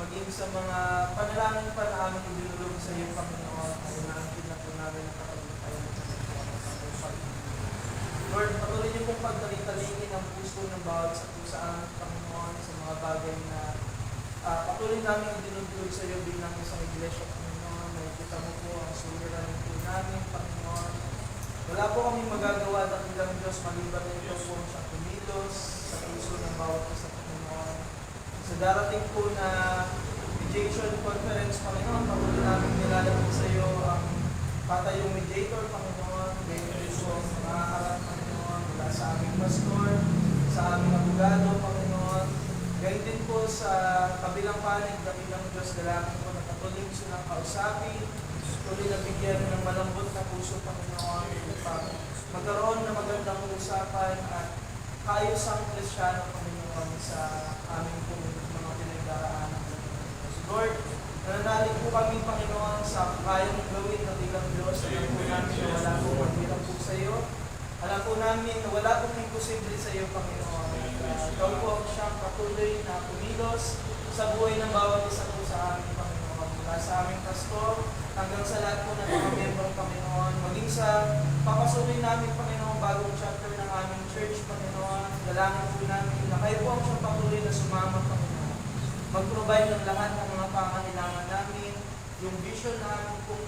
[SPEAKER 2] Maging sa mga panalangin pa na aming ibinulong sa iyo, Panginoon, ay naangkin na po namin ang katagumpayan sa Lord, patuloy niyo pong pagtali-talingin ang puso ng bawat sa pusa amin, Panginoon, sa mga bagay na patuloy namin idinudulog sa iyo bilang isang iglesia, Panginoon. Nakikita mo po ang suliranin po namin, Panginoon. Wala po kami magagawa dakilang Diyos, maliban na ito po sa kumilos, sa puso ng bawat isa, Panginoon. Sa darating po na mediation conference, Panginoon, patuloy namin nilalapit sa iyo ang patayong mediator, Panginoon. Mediator po ang makakaharap, Panginoon, mula sa aming pastor, sa aming abogado, Panginoon. Gayun din po sa kabilang panig, dakilang Diyos, dalangin po na patuloy silang kausapin, tuloy na bigyan ng malambot na puso, Panginoon, upang magkaroon na magandang usapan at kaayosang Kristyano, Panginoon, sa aming po mga pinagdaraanan. Lord, nananalig po kami, Panginoon, sa kayang gawin ng ilang Diyos. Alam po namin na wala po magbilang po sa iyo. Alam po namin na wala pong imposible sa iyo, Panginoon. Ikaw po ang siyang patuloy na kumilos sa buhay ng bawat isa po sa amin, Panginoon. Mula sa aming pastor, hanggang sa lahat po ng mga membrong, Panginoon. Maging sa papasuloy namin, Panginoon, bagong chapter ng aming church, Panginoon. Dalangin po namin na kayo po ang siyang patuloy na sumama, Panginoon. Mag-provide ng lahat ng mga pangangailangan namin, yung vision namin kung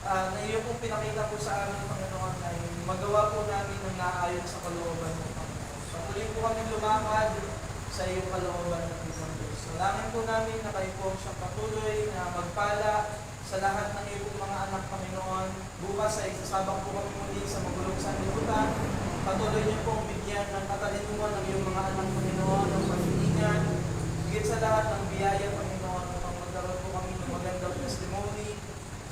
[SPEAKER 2] na iyo pong pinakita po sa amin, Panginoon, ay magawa po namin ng naayon sa kalooban ng Panginoon. Patuloy po kami lumakad sa iyong kalooban ng Diyos. Dalangin po namin na kayo po ang siyang patuloy na magpala sa lahat ng iyong mga anak, Panginoon. Bukas ay sasabak po kami muli sa magulong sanlibutan. Patuloy niyo pong bigyan ng katalinuhan ng iyong mga anak, Panginoon, ng pag-iingat. Higit sa lahat ng biyaya, Panginoon, upang magkaroon po kami ng magandang testimony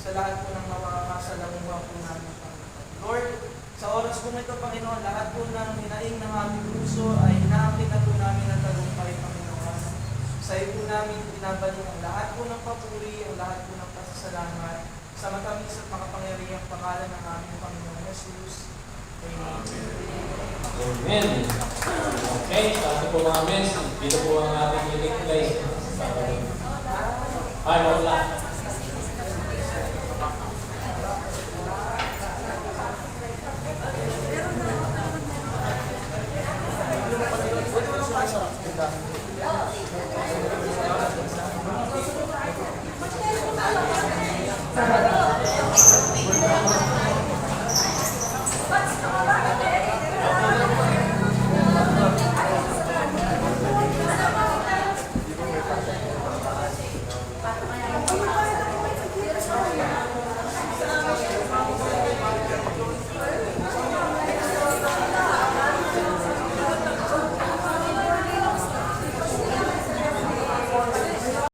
[SPEAKER 2] sa lahat po ng makakasalamuha po namin, Panginoon. Lord, sa oras po nito, Panginoon, lahat po ng hinaing ng aming puso ay inaakit na po namin ang tagumpay, Panginoon. Sa iyo po namin binabalik ang lahat po ng papuri, ang lahat po ng pasasalamat sa matamis at makapangyarihang pangalan ng aming Panginoon Jesus. Amen.
[SPEAKER 1] Amen. Okay, sabi po mga men, dito po ang ating meeting place. Ay, wala.
[SPEAKER 3] Sarap.